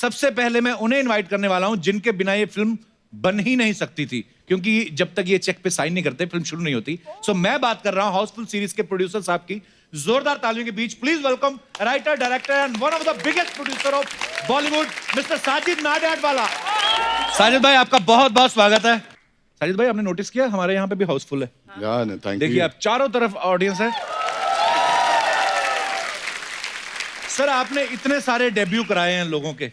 सबसे पहले मैं उन्हें इनवाइट करने वाला हूं जिनके बिना ये फिल्म बन ही नहीं सकती थी, क्योंकि जब तक ये चेक पे साइन नहीं करते फिल्म शुरू नहीं होती। सो मैं बात कर रहा हूं हाउसफुल सीरीज के प्रोड्यूसर साहब की। जोरदार तालियों के बीच please welcome writer, director and one of the biggest producer of Bollywood mister Sajid Nadiadwala. Sajid भाई आपका बहुत बहुत स्वागत है। साजिद भाई आपने नोटिस किया हमारे यहाँ पे भी हाउसफुल है। देखिए आप चारों तरफ ऑडियंस है। सर आपने इतने सारे डेब्यू कराए हैं लोगों के,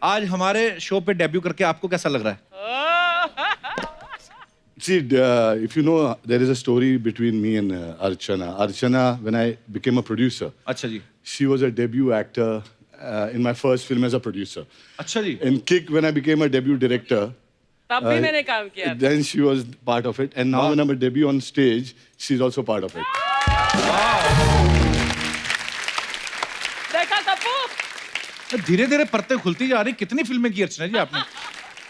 आज हमारे शो पे डेब्यू करके आपको कैसा लग रहा है? See, if you know, there is a story between me and Archana. Archana, when I became a producer, अच्छा जी, she was a debut actor in my first film as a producer. अच्छा जी। In Kick, when I became a debut director, तब भी मैंने काम किया था। then she was part of it. And now when I'm a debut on stage, she's also part of it. देखा कपूर? धीरे धीरे परतें खुलती जा रही। कितनी फिल्में की अर्चना जी आपने?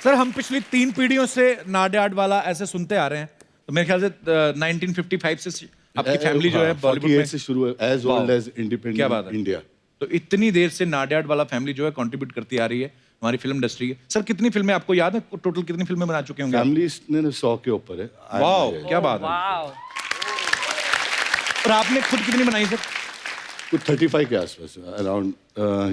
सर हम पिछली 3 पीढ़ियों से नाडियाडवाला ऐसे सुनते आ रहे हैं, तो मेरे ख्याल से 1955 से आपकी फैमिली जो है बॉलीवुड में से शुरू है, as old as independent क्या बात है? India. तो इतनी देर से नाडियाडवाला फैमिली जो है कंट्रीब्यूट करती आ रही है हमारी फिल्म इंडस्ट्री के। सर कितनी फिल्में आपको याद है, टोटल कितनी फिल्में बना चुके होंगे? Family ने 100 के ऊपर है। वाओ क्या बात है। वाओ। और आपने खुद कितनी बनाई सर? कुछ 35 के आसपास, अराउंड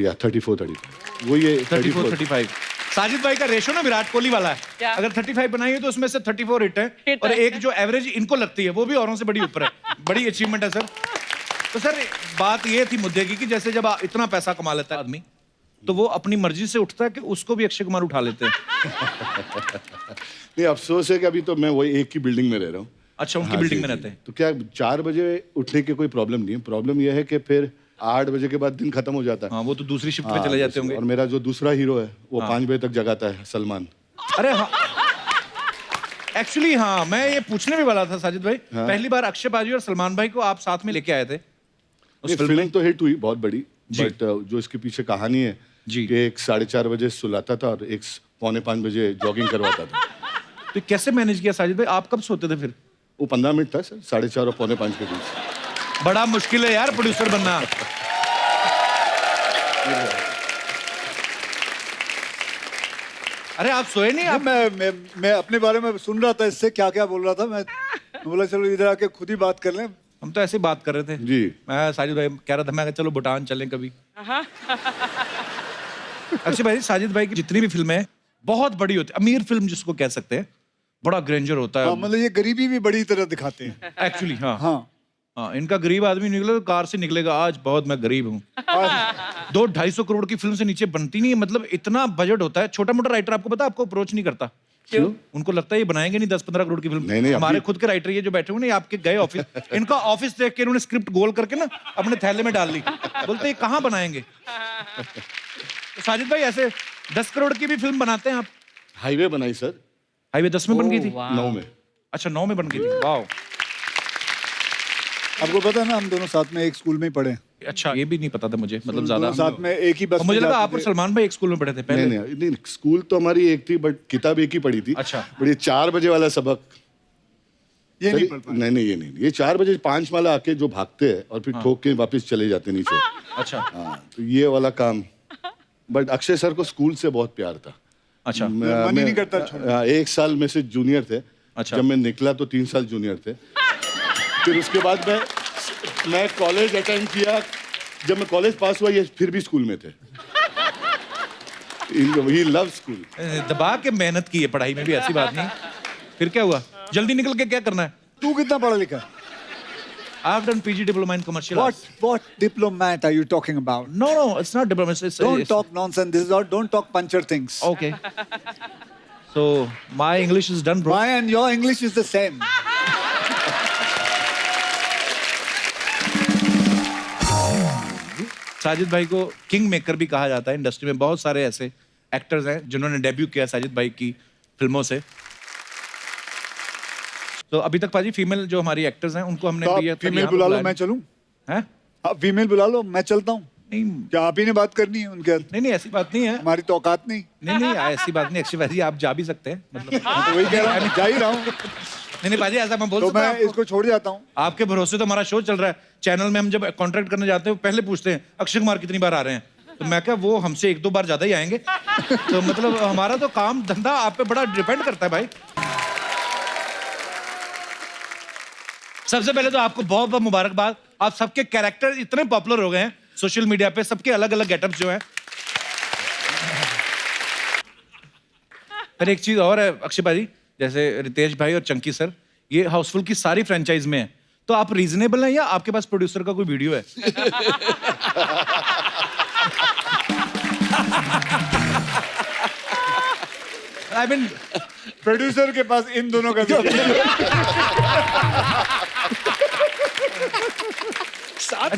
या 34-35 वो ये 34-35। साजिद भाई का रेशो ना विराट कोहली वाला है। क्या? अगर 35 बनाई है तो उसमें से 34 हिट है हिट और है। एक जो एवरेज इनको लगती है वो भी औरों से बड़ी ऊपर है। बड़ी अचीवमेंट है सर। तो सर बात ये थी मुद्दे की कि जैसे जब इतना पैसा कमा लेता है आदमी तो वो अपनी मर्जी से उठता है कि उसको भी अक्षय कुमार उठा लेते हैं। नहीं, अफसोस है कि अभी तो मैं वही एक ही बिल्डिंग में रह रहा हूँ। अच्छा उनकी हाँ, बिल्डिंग जी, में जी। रहते हैं। तो क्या 4 बजे उठने की कोई प्रॉब्लम नहीं है। प्रॉब्लम यह है कि फिर 8 बजे के बाद दिन खत्म हो जाता है। हाँ वो तो दूसरी शिफ्ट पे हाँ, चले जाते होंगे। और मेरा जो दूसरा हीरो है वो 5 बजे तक जगाता है, सलमान। अरे हाँ एक्चुअली हाँ मैं ये पूछने भी वाला था साजिद भाई। हाँ। पहली बार अक्षय बाजी और सलमान भाई को आप साथ में लेके आए थे उस फिल्म फिल्म में। तो हिट हुई बहुत बड़ी, जी। बट जो इसके पीछे कहानी है जी। कि एक 4:30 बजे सुलाता था और एक 4:45 बजे जॉगिंग करवाता था। तो कैसे मैनेज किया साजिद भाई? आप कब सोते थे फिर? वो 15 मिनट था सर, 4:30 और 4:45 के बीच। बड़ा मुश्किल है यार प्रोड्यूसर बनना। अरे आप सोए नहीं? आप मैं अपने बारे में सुन रहा था, इससे क्या क्या बोल रहा था। मैं बोला चलो इधर आके खुद ही बात कर लें। हम तो ऐसे ही बात कर रहे थे जी। मैं साजिद भाई कह रहा था, मैं कहा चलो भूटान चलें कभी। अक्षय भाई साजिद भाई की जितनी भी फिल्में हैं बहुत बड़ी होती है, अमीर फिल्म जिसको कह सकते हैं, बड़ा ग्रेंजर होता हाँ, है मतलब ये गरीबी भी बड़ी तरह दिखाते हैं। एक्चुअली। हाँ हाँ, हाँ इनका गरीब आदमी निकले तो कार से निकलेगा, आज बहुत मैं गरीब हूँ। 200-250 करोड़ की फिल्म से नीचे बनती नहीं है, मतलब इतना बजट होता है। छोटा मोटा राइटर आपको पता है आपको अप्रोच नहीं करता। क्यों? उनको लगता है ये बनाएंगे नहीं 10-15 करोड़ की फिल्म। नहीं, हमारे अभी- खुद के राइटर ये जो बैठे हुए ना, ये आपके गए ऑफिस, इनका ऑफिस देख के इन्होंने स्क्रिप्ट गोल करके ना अपने थैले में डाल ली। बोलते ये कहाँ बनाएंगे। तो साजिद भाई ऐसे 10 करोड़ की भी फिल्म बनाते हैं आप? हाईवे बनाई सर, हाईवे 10 में बन गई थी? 9 में। अच्छा 9 में बन गई थी। वाह आपको पता है ना हम दोनों साथ में एक स्कूल में ही पढ़े हैं। अच्छा ये भी नहीं पता था मुझे, मतलब ज्यादा। दोनों साथ में एक ही बस और मुझे में लगा जाते आप और थे। सलमान भाई एक स्कूल में पढ़े थे नहीं पहले। नहीं, स्कूल तो हमारी एक थी बट किताब एक ही पढ़ी थी। अच्छा। बट ये 4 बजे वाला सबक ये नहीं सर, पढ़ पाए। नहीं ये नहीं, ये 4 बजे 5 माला आके जो भागते हैं और फिर ठोक के वापस चले जाते हैं नीचे। अच्छा हाँ, तो ये वाला काम। बट अक्षय सर को स्कूल से बहुत प्यार था। अच्छा मन ही नहीं करता छोड़ने। 1 साल में से जूनियर थे। अच्छा। जब मैं निकला तो 3 साल जूनियर थे। फिर उसके बाद मैं कॉलेज अटेंड किया। जब मैं कॉलेज पास हुआ ये फिर भी स्कूल में थे। ही लव स्कूल। दबा के मेहनत की है पढ़ाई में भी, ऐसी बात नहीं। फिर क्या हुआ? जल्दी निकल के क्या करना है? तू कितना पढ़ा लिखा है? I have done PG diploma in commercial arts. What diplomat are you talking about? No, it's not diploma. It's Don't talk nonsense. This is all. Don't talk puncture things. Okay. So my English is done, bro. My and your English is the same. Sajid भाई को king maker भी कहा जाता है industry में। बहुत सारे ऐसे एक्टर्स हैं जिन्होंने डेब्यू किया साजिद भाई की फिल्मों से। तो अभी तक पाजी फीमेल जो हमारी एक्टर्स हैं उनको हमने तो भी आप फीमेल बुला लो, मैं चलूं? हैं? आप फीमेल बुला लो, मैं चलता हूँ। नहीं क्या आप ही ने बात करनी है उनके साथ? नहीं ऐसी बात नहीं है। हमारी तो औकात नहीं। नहीं ऐसी बात नहीं। अक्षय भाई आप जा भी सकते हैं, मतलब मैं तो वही कह रहा हूँ, जा ही रहा हूँ। नहीं पाजी ऐसा मैं बोल तो सकता हूँ मैं आपको। इसको छोड़ जाता हूँ। आपके भरोसे तो हमारा शो चल रहा है। चैनल में हम जब कॉन्ट्रैक्ट करने जाते हैं पहले पूछते हैं अक्षय कुमार कितनी बार आ रहे हैं, तो मैं क्या वो हमसे 1-2 बार ज्यादा ही आएंगे। तो मतलब हमारा तो काम धंधा आप पे बड़ा डिपेंड करता है भाई। सबसे पहले तो आपको बहुत बहुत मुबारकबाद, आप सबके कैरेक्टर इतने पॉपुलर हो गए हैं सोशल मीडिया पे, सबके अलग अलग गेटअप जो हैं। पर एक चीज और है अक्षय भाई, जैसे रितेश भाई और चंकी सर, ये हाउसफुल की सारी फ्रेंचाइज में है, तो आप रीजनेबल हैं या आपके पास प्रोड्यूसर का कोई वीडियो है? आई मीन प्रोड्यूसर के पास इन दोनों का अच्छा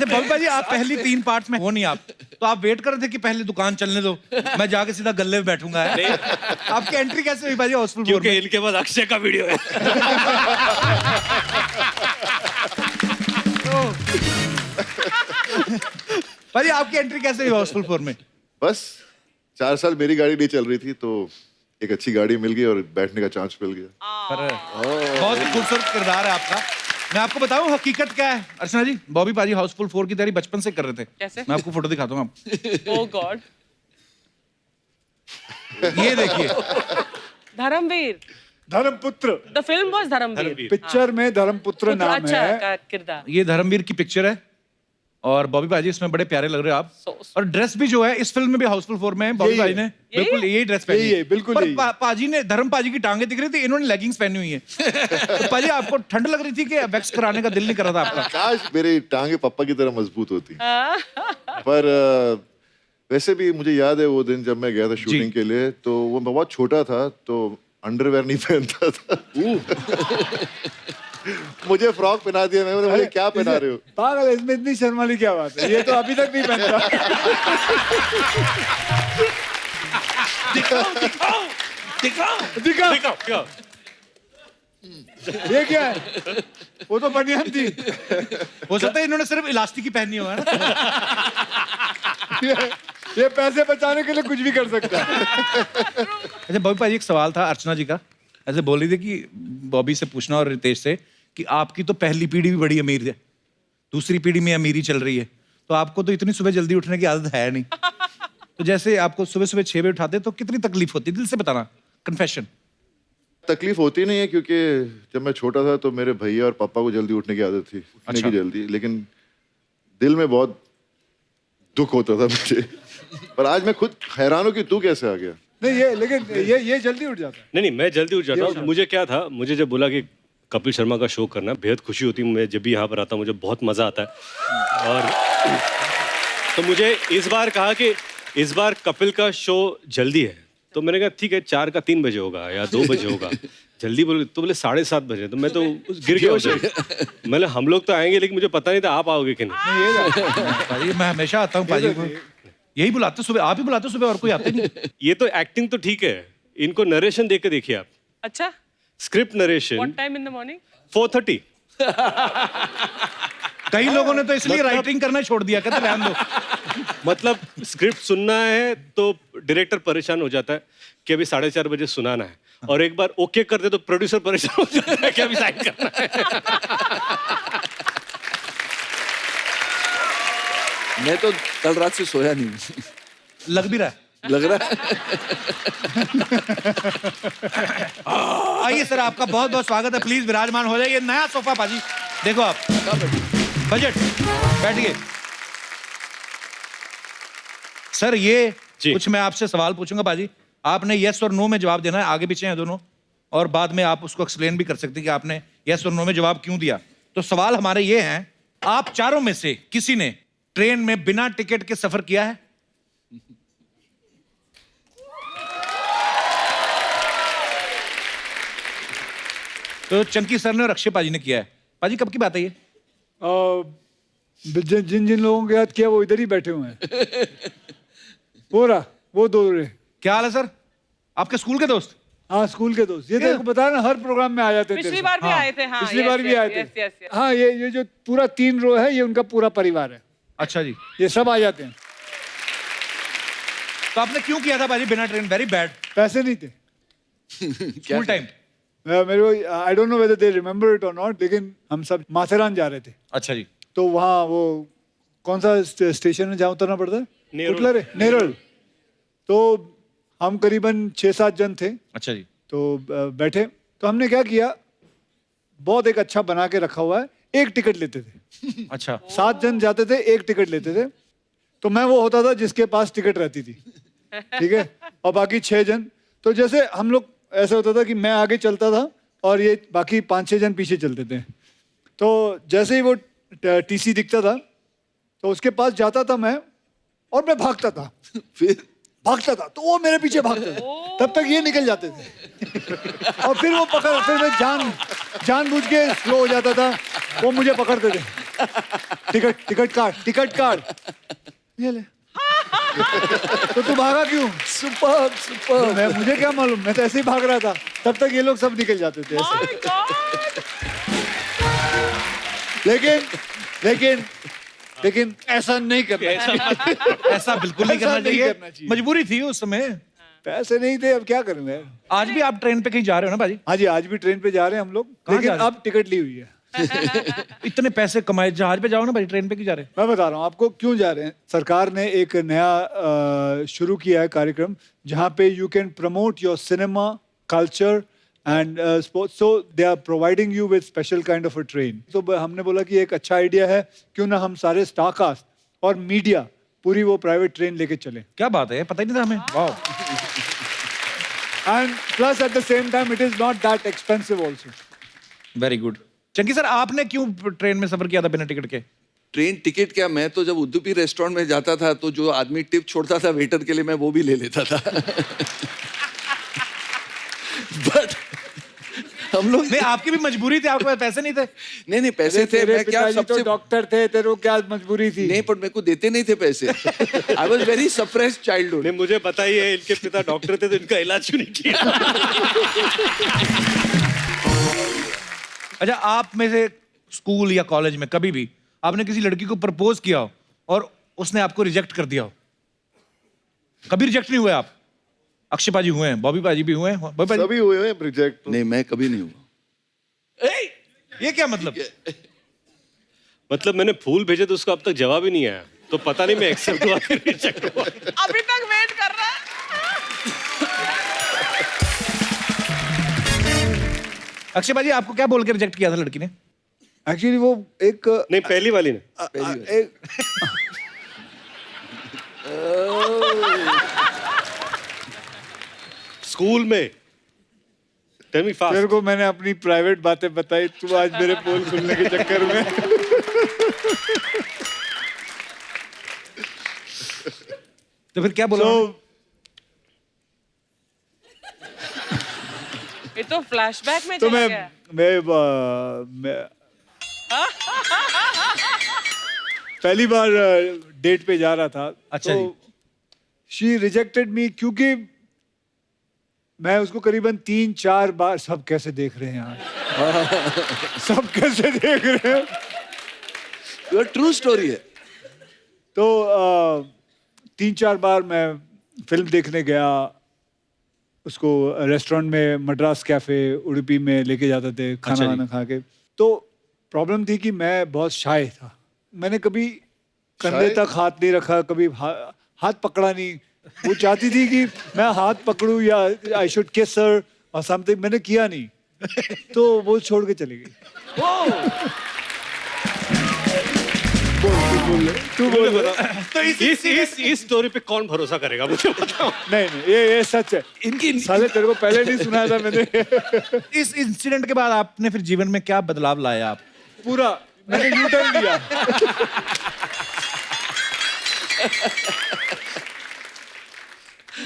बॉबी जी, आप पहली 3 पार्ट में हो नहीं आप, तो आप वेट कर रहे थे कि पहले दुकान चलने दो, मैं जाके सीधा गल्ले में बैठूंगा। आपकी एंट्री कैसे हुई भाई हाउसफुल 4 में? क्योंकि इनके पास अक्षय का वीडियो है। भाई आपकी एंट्री कैसे हुई हाउसफुल 4 में? बस 4 साल मेरी गाड़ी नहीं चल रही थी तो एक अच्छी गाड़ी मिल गई और बैठने का चांस मिल गया। पर बहुत ही खूबसूरत किरदार है आपका। मैं आपको बताऊं हकीकत क्या है अर्चना जी, बॉबी पाजी हाउसफुल 4 की तैयारी बचपन से कर रहे थे। कैसे? मैं आपको फोटो दिखाता हूँ आप। Oh god. ये देखिए, Dharmveer. Dharmputra, the film was Dharmveer. Picture में धर्मपुत्र नाम अच्छा है। का किरदार। ये धर्मवीर की पिक्चर है और बॉबी पाजी इसमें बड़े प्यारे लग रहे हो आप। और ड्रेस भी जो है इस फिल्म में भी हाउसफुल 4 में है, बॉबी यही पाजी है। ने बिल्कुल यही ड्रेस पहनी यही है, बिल्कुल पर यही है। पाजी ने धर्म पाजी की टांगे दिख रही थी, इन्होंने लेगिंग्स पहनी हुई है। तो पाजी आपको ठंड लग रही थी कि वैक्स कराने का दिल नहीं कर रहा था आपका? काश मेरी टांगे पापा की तरह मजबूत होती। पर वैसे भी मुझे याद है वो दिन जब मैं गया था शूटिंग के लिए, तो वो मैं बहुत छोटा था तो अंडरवेयर नहीं पहनता था। मुझे फ्रॉक पहना दिया, मैं बोला क्या पहना रहे हो? पागल, इसमें इतनी शर्म वाली क्या बात है? ये तो अभी तक नहीं पहनता। दिखाओ। ये क्या है? वो तो बनियान थी। हो सकता है इन्होंने सिर्फ इलास्टिक ही पहनी हो, है ना? ये पैसे बचाने के लिए कुछ भी कर सकता है। अच्छा बॉबी पाजी, एक सवाल था अर्चना जी का, ऐसे बोल रही थी कि बॉबी से पूछना और रितेश से कि आपकी तो पहली पीढ़ी भी बड़ी अमीर है, दूसरी पीढ़ी में अमीरी चल रही है, तो आपको तो इतनी सुबह जल्दी उठने की आदत है नहीं, तो जैसे आपको सुबह सुबह 6 बजे उठाते तो कितनी तकलीफ होती? दिल से बताना, कन्फेशन। तकलीफ होती नहीं है क्योंकि जब मैं छोटा था तो मेरे भैया और पापा को जल्दी उठने की आदत थी, उठने की जल्दी, लेकिन दिल में बहुत दुख होता था मुझे। पर आज मैं खुद हैरान हूँ कि तू कैसे आ गया। नहीं ये, लेकिन ये जल्दी उठ जाता है। नहीं मैं जल्दी उठ जाता हूँ। मुझे क्या था, मुझे जब बोला कि कपिल शर्मा का शो करना, बेहद खुशी होती है। मैं जब भी यहाँ पर आता हूँ मुझे बहुत मजा आता है। और तो मुझे इस बार कहा कि इस बार कपिल का शो जल्दी है, तो मैंने कहा ठीक है 4 का 3 बजे होगा या 2 बजे होगा। जल्दी बोले तो बोले 7:30 बजे, तो मैं तो गिर गया उधर। मैंने हम लोग तो आएंगे, लेकिन मुझे पता नहीं था आप आओगे कि नहीं। पाजी मैं हमेशा आता हूँ पाजी को, यही बुलाते सुबह, आप ही बुलाते सुबह, और कोई आते नहीं। ये तो एक्टिंग तो ठीक है, इनको नरेशन देख के देखिए आप। अच्छा, script narration what time in the morning? 4:30। कई लोगों ने तो इसलिए राइटिंग करना छोड़ दिया, कहते रहने दो। मतलब स्क्रिप्ट सुनना है तो डायरेक्टर परेशान हो जाता है कि अभी 4:30 बजे सुनाना है, और एक बार ओके कर दे तो प्रोड्यूसर परेशान हो जाता है कि अभी साइन करना है। मैं तो कल रात से सोया नहीं। लग भी रहा है। लग रहा है। आइए सर, आपका बहुत बहुत स्वागत है, प्लीज विराजमान हो जाइए। नया सोफा पाजी, देखो आप, बजट, बैठिए। सर ये कुछ मैं आपसे सवाल पूछूंगा पाजी, आपने यस और नो में जवाब देना है, आगे पीछे हैं दोनों, और बाद में आप उसको एक्सप्लेन भी कर सकते हैं कि आपने यस और नो में जवाब क्यों दिया। तो सवाल हमारे ये हैं, आप चारों में से किसी ने ट्रेन में बिना टिकट के सफर किया है? तो चंकी सर ने और अक्षय पाजी ने किया है। पाजी कब की बात है ये? जिन जिन लोगों के याद किया वो इधर ही बैठे हुए हैं। वो रहा, वो दो रहे। क्या हाल है सर, आपके स्कूल के दोस्त? हाँ, स्कूल के दोस्त। ये देखो बता ना, हर प्रोग्राम में आ जाते हैं। पिछली बार भी आए थे। हाँ, पिछली बार भी आए थे। हाँ, ये जो पूरा 3 रो है, ये उनका पूरा परिवार है। अच्छा जी, ये सब आ जाते हैं। तो आपने क्यों किया था पाजी बिना ट्रेन? Very bad. पैसे नहीं थे स्कूल टाइम। मेरे को, I don't know whether they remember it और नॉट, लेकिन हम सब माथेरान जा रहे थे। अच्छा जी। तो वहाँ वो कौन सा स्टेशन है जहाँ उतरना पड़ता है? कुटलर है नेरल। तो हम करीबन 6-7 जन थे, अच्छा जी। तो बैठे, तो हमने क्या किया, बहुत एक अच्छा बना के रखा हुआ है, एक टिकट लेते थे। अच्छा 7 जन जाते थे, एक टिकट लेते थे। तो मैं वो होता था जिसके पास टिकट रहती थी, ठीक है, और बाकी 6 जन। तो जैसे हम लोग, ऐसा होता था कि मैं आगे चलता था और ये बाकी 5-6 जन पीछे चलते थे। तो जैसे ही वो टीसी दिखता था तो उसके पास जाता था मैं, और मैं भागता था, फिर भागता था, तो वो मेरे पीछे भागते थे, तब तक ये निकल जाते थे। और फिर वो पकड़, फिर मैं जानबूझ के स्लो हो जाता था, वो मुझे पकड़ते थे। टिकट काट, ये ले। तो तू भागा क्यों? सुपर मैं, मुझे क्या मालूम, मैं तो ऐसे ही भाग रहा था, तब तक ये लोग सब निकल जाते थे ऐसे। My God! लेकिन ऐसा नहीं करना चाहिए। ऐसा बिल्कुल नहीं ऐसा करना नहीं चाहिए, करना चाहिए। मजबूरी थी उस समय। पैसे नहीं थे, अब क्या करूंगा। आज भी आप ट्रेन पे कहीं जा रहे हो ना भाजी? हाँ जी, आज भी ट्रेन पे जा रहे हैं हम लोग, कहाँ लेकिन जा रहे हैं? अब टिकट ली हुई है। इतने पैसे कमाए, जहाज पे जाओ ना भाई, ट्रेन पे क्यों जा रहे हैं? मैं बता रहा हूँ आपको क्यों जा रहे हैं। सरकार ने एक नया शुरू किया है कार्यक्रम, जहाँ पे you can promote your cinema, culture and sports. So they are providing you with special kind of a train. तो हमने बोला कि एक अच्छा आइडिया है, क्यों ना हम सारे स्टार कास्ट और मीडिया पूरी वो प्राइवेट ट्रेन लेके चले। क्या बात है, पता ही नहीं था हमें। वाह। And plus at the same time it is not that expensive also. Very good. Chunky sir, आपने क्यों ट्रेन में सफर किया था बिना टिकट के? ट्रेन टिकट क्या, मैं तो जब उडुपी रेस्टोरेंट में जाता था तो जो आदमी टिप छोड़ता था वेटर के लिए, मैं वो भी ले लेता था। बट हम लोग नहीं, आपकी भी मजबूरी थी, आपके पास पैसे नहीं थे। नहीं पैसे थे, मैं क्या तो सबसे डॉक्टर थे, तेरे को क्या मजबूरी थी? नहीं, पर मेरे को देते नहीं थे पैसे। I was very suppressed childhood. नहीं, मुझे पता ही है इनके पिता डॉक्टर थे, तो इनका इलाज क्यों नहीं किया? अच्छा, आप में से स्कूल या कॉलेज में कभी भी आपने किसी लड़की को प्रपोज किया हो और उसने आपको रिजेक्ट कर दिया हो? कभी रिजेक्ट नहीं हुए आप? अक्षय पाजी हुए हैं, बॉबी पाजी भी हुए हैं, बॉबी पाजी। सभी हुए हैं रिजेक्ट। नहीं, मैं कभी नहीं हुआ। ये क्या मतलब? मतलब मैंने फूल भेजे तो उसका अब तक जवाब ही नहीं आया, तो पता नहीं मैं एक्सेप्ट हुआ कि रिजेक्ट हुआ। अभी तक वेट कर रहा है। अक्षय पाजी, आपको क्या बोल के रिजेक्ट किया था लड़की ने? एक्चुअली वो एक नहीं, पहली वाली ने। एक स्कूल में। टेल मी तेरे फास्ट। को मैंने अपनी प्राइवेट बातें बताई, तू आज मेरे पोल खुलने के चक्कर में। तो फिर क्या बोला? तो ये तो फ्लैशबैक में तो चला मैं गया। मैं पहली बार डेट पे जा रहा था। अच्छा तो शी रिजेक्टेड मी, क्योंकि मैं उसको करीबन 3-4 बार, सब कैसे देख रहे हैं यार, सब कैसे देख रहे हैं। ये ट्रू स्टोरी है। तो 3-4 बार मैं फिल्म देखने गया, उसको रेस्टोरेंट में, मद्रास कैफे उडुपी में लेके जाते थे खाना अच्छा जी। वाना खा के। तो प्रॉब्लम थी कि मैं बहुत शाय था, मैंने कभी कंधे शाय? तक हाथ नहीं रखा, कभी हाथ पकड़ा नहीं। वो चाहती थी कि मैं हाथ पकड़ूं या आई शुड किस हर और समथिंग, मैंने किया नहीं। तो वो छोड़ के चली गई। तू बोल। तो इस स्टोरी पे कौन भरोसा करेगा, मुझे बताओ। नहीं, ये सच है। इनकी साले तेरे को पहले नहीं सुनाया था मैंने। इस इंसिडेंट के बाद आपने फिर जीवन में क्या बदलाव लाया आप? पूरा मैंने यू टर्न लिया।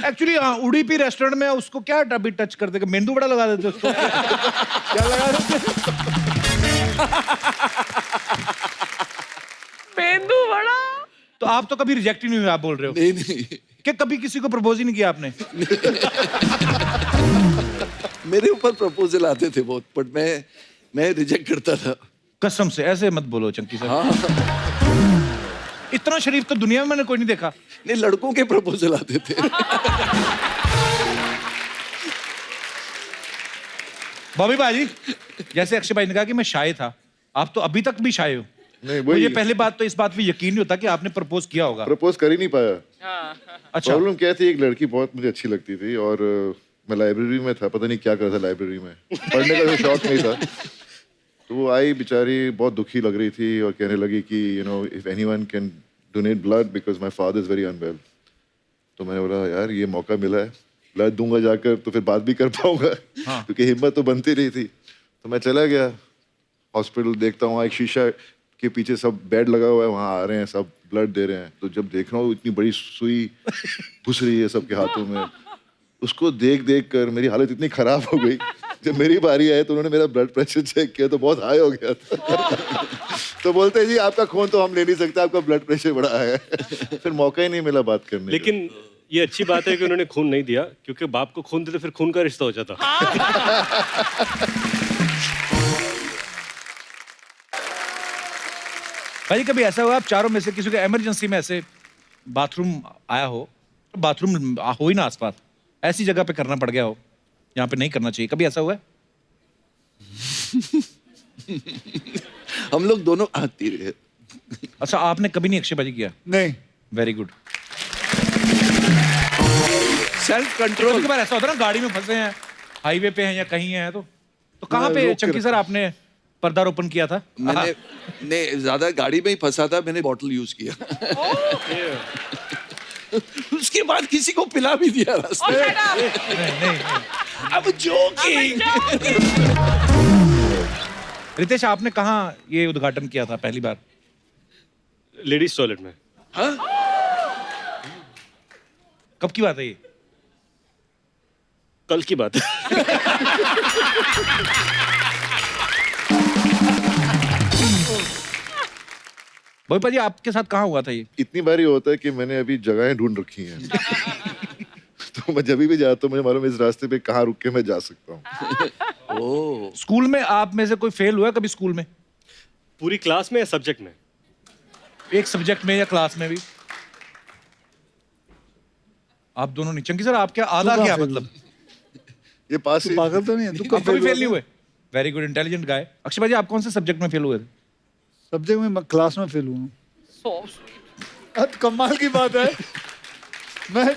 एक्चुअली उडुपी रेस्टोरेंट में उसको क्या अभी टच कर देगा, मेंदू बड़ा लगा देते उसको। क्या लगा रहे थे? मेंदू बड़ा। तो आप तो कभी रिजेक्ट ही नहीं हुए, आप बोल रहे हो नहीं कि कभी किसी को प्रपोज ही नहीं किया आपने? मेरे ऊपर प्रपोजल आते थे बहुत, बट मैं रिजेक्ट करता था। कसम से ऐसे मत बोलो चंकी सर। इतना शरीफ तो दुनिया में मैंने कोई नहीं देखा। नहीं, लड़कों के प्रपोजल आते थे। बॉबी भाजी, जैसे अक्षय भाई ने कहा कि मैं शाय था, आप तो अभी तक भी शाय हो। नहीं मुझे वही पहली बात तो इस बात पे यकीन नहीं होता कि आपने प्रपोज किया होगा। प्रपोज कर ही नहीं पाया। अच्छा, प्रॉब्लम क्या थी, एक लड़की बहुत मुझे अच्छी लगती थी और मैं लाइब्रेरी में था, पता नहीं क्या कर रहा था लाइब्रेरी में, पढ़ने का कोई शौक नहीं था। तो वो आई बेचारी, बहुत दुखी लग रही थी और कहने लगी कि you know if anyone can donate blood because my father is very unwell. तो मैंने बोला यार ये मौका मिला है, ब्लड दूंगा जाकर तो फिर बात भी कर पाऊंगा, क्योंकि हिम्मत तो बनती नहीं थी। तो मैं चला गया हॉस्पिटल, देखता हूँ एक शीशा के पीछे सब बेड लगा हुआ है, वहाँ आ रहे हैं सब ब्लड दे रहे हैं। तो जब देख रहा हूँ इतनी बड़ी सुई घुस रही है सबके हाथों में, उसको देख देख कर मेरी हालत इतनी खराब हो गई। जब मेरी बारी आई तो उन्होंने मेरा ब्लड प्रेशर चेक किया तो बहुत हाई हो गया था। तो बोलते हैं जी आपका खून तो हम ले नहीं सकते, आपका ब्लड प्रेशर बड़ा है। फिर मौका ही नहीं मिला बात करने का। लेकिन ये अच्छी बात है कि उन्होंने खून नहीं दिया, क्योंकि बाप को खून देते फिर खून का रिश्ता हो जाता। भाई कभी ऐसा हुआ आप चारों में से किसी को इमरजेंसी में ऐसे बाथरूम आया हो, बाथरूम हो ही ना आसपास, ऐसी जगह पे करना पड़ गया हो जहाँ पे नहीं करना चाहिए, कभी ऐसा हुआ है? हम लोग दोनों आती रहे। अच्छा, आपने कभी नहीं अक्षयबाजी किया? नहीं। Very good. सेल्फ कभी कंट्रोल। कभार ऐसा होता है ना, गाड़ी में फंसे हैं, हाईवे पे हैं या कहीं हैं, तो कहाँ मैं पे रोक के चंकी सर आपने पर्दारोपण किया था? मैंने ज्यादा गाड़ी में ही फंसा था, मैंने बॉटल यूज किया। उसके बाद किसी को पिला भी दिया रास्ते में। अब जोकिंग। रितेश, आपने कहाँ ये उद्घाटन किया था पहली बार? लेडीज टॉयलेट में। कब की बात है ये? कल की बात है। भोपाल जी आपके साथ कहाँ हुआ था ये? इतनी बार ये होता है कि मैंने अभी जगहें ढूंढ रखी हैं। तो मैं जब भी जाता हूँ मुझे मालूम है इस रास्ते पे कहाँ रुक के मैं जा सकता हूँ। ओह, स्कूल में आप में से कोई फेल हुआ है कभी स्कूल में? पूरी क्लास में या सब्जेक्ट में? एक सब्जेक्ट में या क्लास में भी? आप दोनों नहीं। चंकी सर आपके आधा कहाँ क्या फेल मतलब? ये पास तू ही पागल तो नहीं है? तू आप कभी फेल नहीं हुए? वेरी गुड, इंटेलिजेंट गाय। अक्षय भाई आप कौन से सब्जेक्ट में फेल हुए थे? सब्जेक्ट में क्लास में फेल हुआ हूँ। So sweet. कमाल की बात है, मैं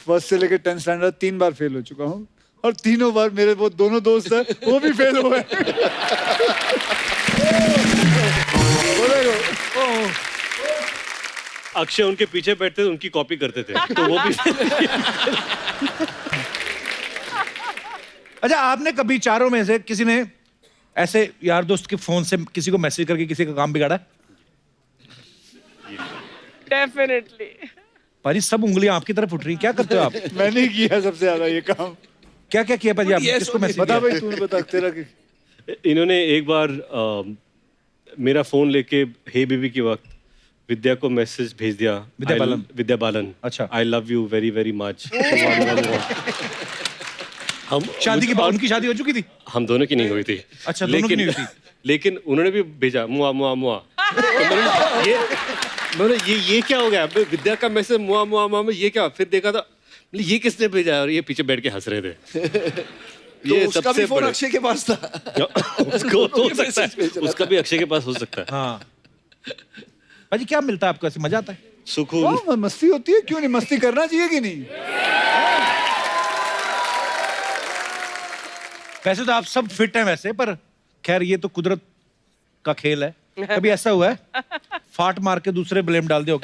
फर्स्ट से लेकर 10th स्टैंडर्ड 3 बार फेल हो चुका हूँ और तीनों बार मेरे वो दोनों दोस्त हैं वो भी फेल हुए। अक्षय उनके पीछे बैठते थे, उनकी कॉपी करते थे, तो वो भी। अच्छा, आपने कभी चारों में से किसी ने ऐसे यार दोस्त के फोन से किसी को मैसेज करके किसी का काम बिगाड़ा? Definitely. पाजी सब उंगलियां आपकी तरफ उठ रही, क्या करते हो आप? मैंने ही किया सबसे ज्यादा ये काम। क्या क्या किया पाजी आपने? Yes, किसको मैसेज बता किया? भाई, तूने बता तेरा की। इन्होंने एक बार मेरा फोन लेके हे बेबी के वक्त विद्या को मैसेज भेज दिया। विद्या बालन। विद्या बालन। अच्छा। I love you very very much. हम शादी के बाद उनकी शादी हो चुकी थी? हम दोनों की नहीं हुई थी। अच्छा, दोनों की नहीं हुई थी। लेकिन उन्होंने भी भेजा मुआ मुआ मुआ। तो ये क्या हो गया? विद्या का मैसेज मुआ मुआ मुआ में ये क्या? फिर देखा था ये किसने भेजा, और ये पीछे बैठ के हंस रहे थे। तो उसका भी फोन अक्षय के पास था। उसको तो हो सकता है, उसका भी अक्षय के पास हो सकता है। हाँ पाजी, क्या मिलता है आपको? ऐसे मजा आता है? सुकून। हाँ, मस्ती होती है, क्यों नहीं? मस्ती करना चाहिए कि नहीं? वैसे तो आप सब फिट हैं वैसे, पर खैर ये तो कुदरत का खेल है। कभी ऐसा हुआ है फाट मार के दूसरे ब्लेम डाल दो?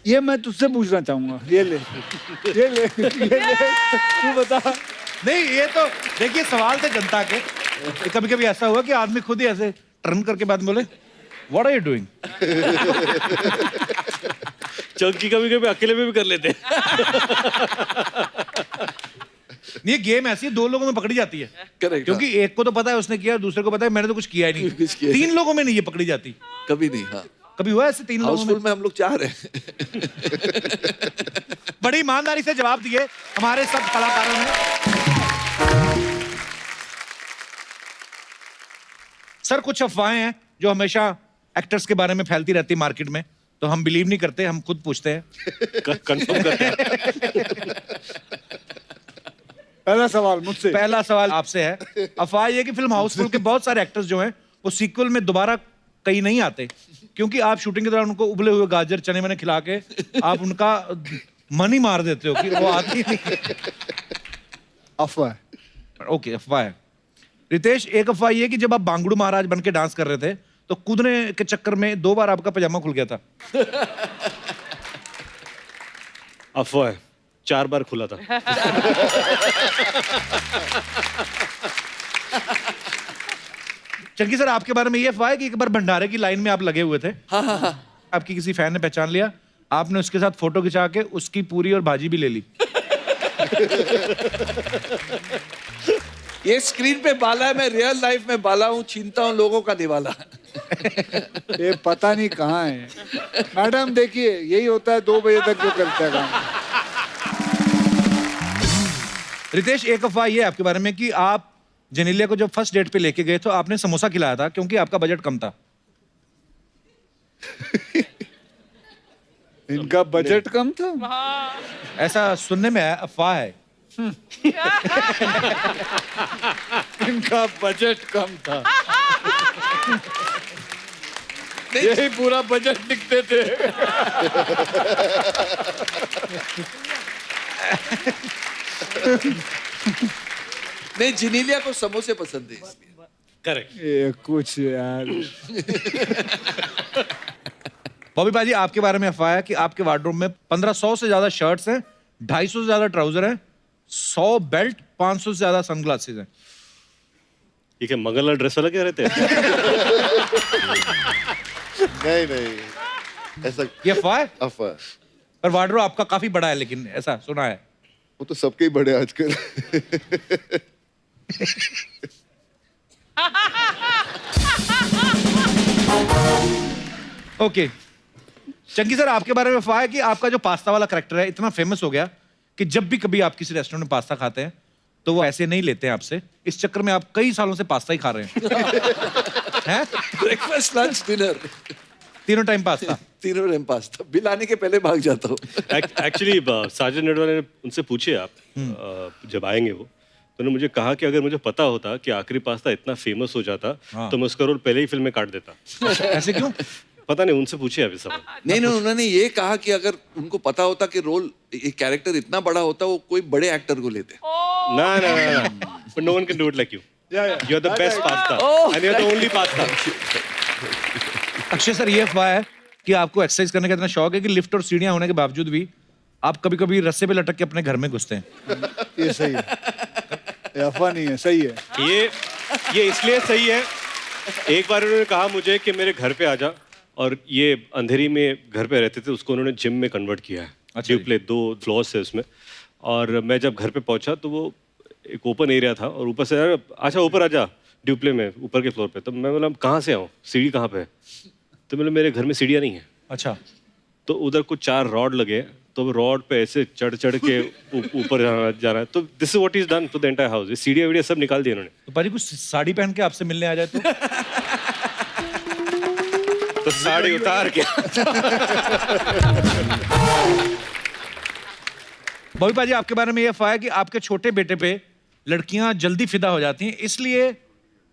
ये मैं तुझसे पूछना चाहूंगा। ये ले तू बता। नहीं, ये तो देखिए सवाल थे जनता के। कभी कभी ऐसा हुआ कि आदमी खुद ही ऐसे टर्न करके बाद बोले what are you doing? Chunky कभी कभी अकेले में भी कर लेते हैं। ये गेम ऐसी है, दो लोगों में पकड़ी जाती है। Correct, क्योंकि एक को तो पता है उसने किया, दूसरे को पता है मैंने तो कुछ किया ही नहीं। कुछ किया ही तीन लोगों में नहीं ये पकड़ी जाती। कभी नहीं। हाँ, कभी हुआ ऐसे तीन लोगों में? हाउसफुल में हम लोग 4 हैं। बड़ी ईमानदारी से जवाब दिए हमारे सब कलाकारों ने। सर, कुछ अफवाहें हैं जो हमेशा एक्टर्स के बारे में फैलती रहती है मार्केट में, तो हम बिलीव नहीं करते, हम खुद पूछते हैं। कंफर्म करते हैं। पहला सवाल मुझसे। पहला सवाल आपसे है। अफवाह ये कि फिल्म हाउसफुल के बहुत सारे एक्टर्स जो हैं वो सीक्वल में दोबारा कहीं नहीं आते, क्योंकि आप शूटिंग के दौरान उनको उबले हुए गाजर चने मने खिला के आप उनका मन ही मार देते हो कि वो आती ही नहीं। अफवाह है। ओके, अफवाह है। रितेश, एक अफवाह ये कि जब आप बांगड़ू महाराज बन के डांस कर रहे थे तो कूदने के चक्कर में 2 बार आपका पजामा खुल गया था। अफवाह है, 4 बार खुला था। चंकी सर, आपके बारे में ये अफवाह है कि एक बार भंडारे की लाइन में आप लगे हुए थे। आपकी किसी फैन ने पहचान लिया, आपने उसके साथ फोटो खिंचा के उसकी पूरी और भाजी भी ले ली। ये स्क्रीन पे बाला है, मैं रियल लाइफ में बाला हूँ, छीनता हूँ लोगों का दिवाला। ये पता नहीं कहाँ है। मैडम देखिए, यही होता है 2 बजे तक जो करता है काम। रितेश, एक अफवाह ये है आपके बारे में कि आप जेनेलिया को जब फर्स्ट डेट पे लेके गए तो आपने समोसा खिलाया था क्योंकि आपका बजट कम था। इनका बजट कम था। ऐसा सुनने में है, अफवाह है। इनका बजट कम था। यही पूरा बजट दिखते थे। नहीं, जिनीलिया को समोसे पसंद है इसलिए। करेक्ट। ये कुछ यार। बॉबी पाजी, आपके बारे में अफवाह है कि आपके वार्डरोब में 1500 से ज्यादा शर्ट्स हैं, 250 से ज्यादा ट्राउजर हैं, 100 बेल्ट, 500 से ज्यादा सनग्लासेस हैं। ये क्या मंगलवार ड्रेस वाला क्या रहते हैं? नहीं ऐसा ये अफवाह है, अफवाह। पर वार्डरोब आपका काफी बड़ा है, लेकिन ऐसा सुना है। वो तो सबके ही बड़े आजकल। ओके चंकी सर, आपके बारे में अफवाह है कि आपका जो पास्ता वाला करैक्टर है इतना फेमस हो गया कि जब भी कभी आप किसी रेस्टोरेंट में पास्ता खाते हैं तो वो ऐसे नहीं लेते हैं आपसे। इस चक्कर में आप कई सालों से पास्ता ही खा रहे हैं। ब्रेकफास्ट, लंच, डिनर, तीनों टाइम पास्ता। तीनों टाइम पास्ता। बिल आने के पहले भाग जाता हूँ। एक्चुअली साजन नेडवाले ने उनसे पूछे आप जब आएंगे वो, तो उन्होंने मुझे कहा कि अगर मुझे पता होता कि आखिरी पास्ता इतना फेमस हो जाता तो मैं उसका रोल पहले ही फिल्म में काट देता। ऐसे क्यों? पता नहीं, उनसे पूछे अभी सवाल। नहीं, उन्होंने ये कहा कि अगर उनको पता होता कि रोल, ये कैरेक्टर इतना बड़ा होता, वो कोई बड़े एक्टर को लेते। ना, but no one can do it like you. You're the best pasta, and you're the only pasta. Akshay sir, ये अफवाह है कि आपको एक्सरसाइज करने का इतना शौक है कि लिफ्ट और सीढ़ियां होने के बावजूद भी आप कभी कभी रस्से पे लटक के अपने घर में घुसते हैं। ये सही है, ये अफवाह नहीं है, सही है। ये इसलिए सही है, एक बार उन्होंने कहा मुझे कि मेरे घर पे आ जा, और ये अंधेरी में घर पे रहते थे, उसको उन्होंने जिम में कन्वर्ट किया है। अच्छा ड्यूप्ले 2 फ्लोर्स है उसमें, और मैं जब घर पे पहुंचा तो वो एक ओपन एरिया था, और ऊपर से अच्छा ऊपर आ जा ड्यूप्ले में, ऊपर के फ्लोर पे। तो मैं बोला कहाँ से आऊँ, सीढ़ी कहाँ पे है? तो बोले मेरे घर में सीढ़ियाँ नहीं है। अच्छा, तो उधर कुछ 4 रॉड लगे, तो रॉड पे ऐसे चढ़ के ऊपर जाना है। तो this is what is done to the entire house. सीढ़ियाँ वीडिया सब निकाल दिए उन्होंने। तो पाजी कुछ साड़ी पहन के आपसे मिलने आ जाए तो साड़ी उतार के। बॉबी पाजी, आपके बारे में ये अफवाह है कि आपके छोटे बेटे पे लड़कियां जल्दी फिदा हो जाती हैं, इसलिए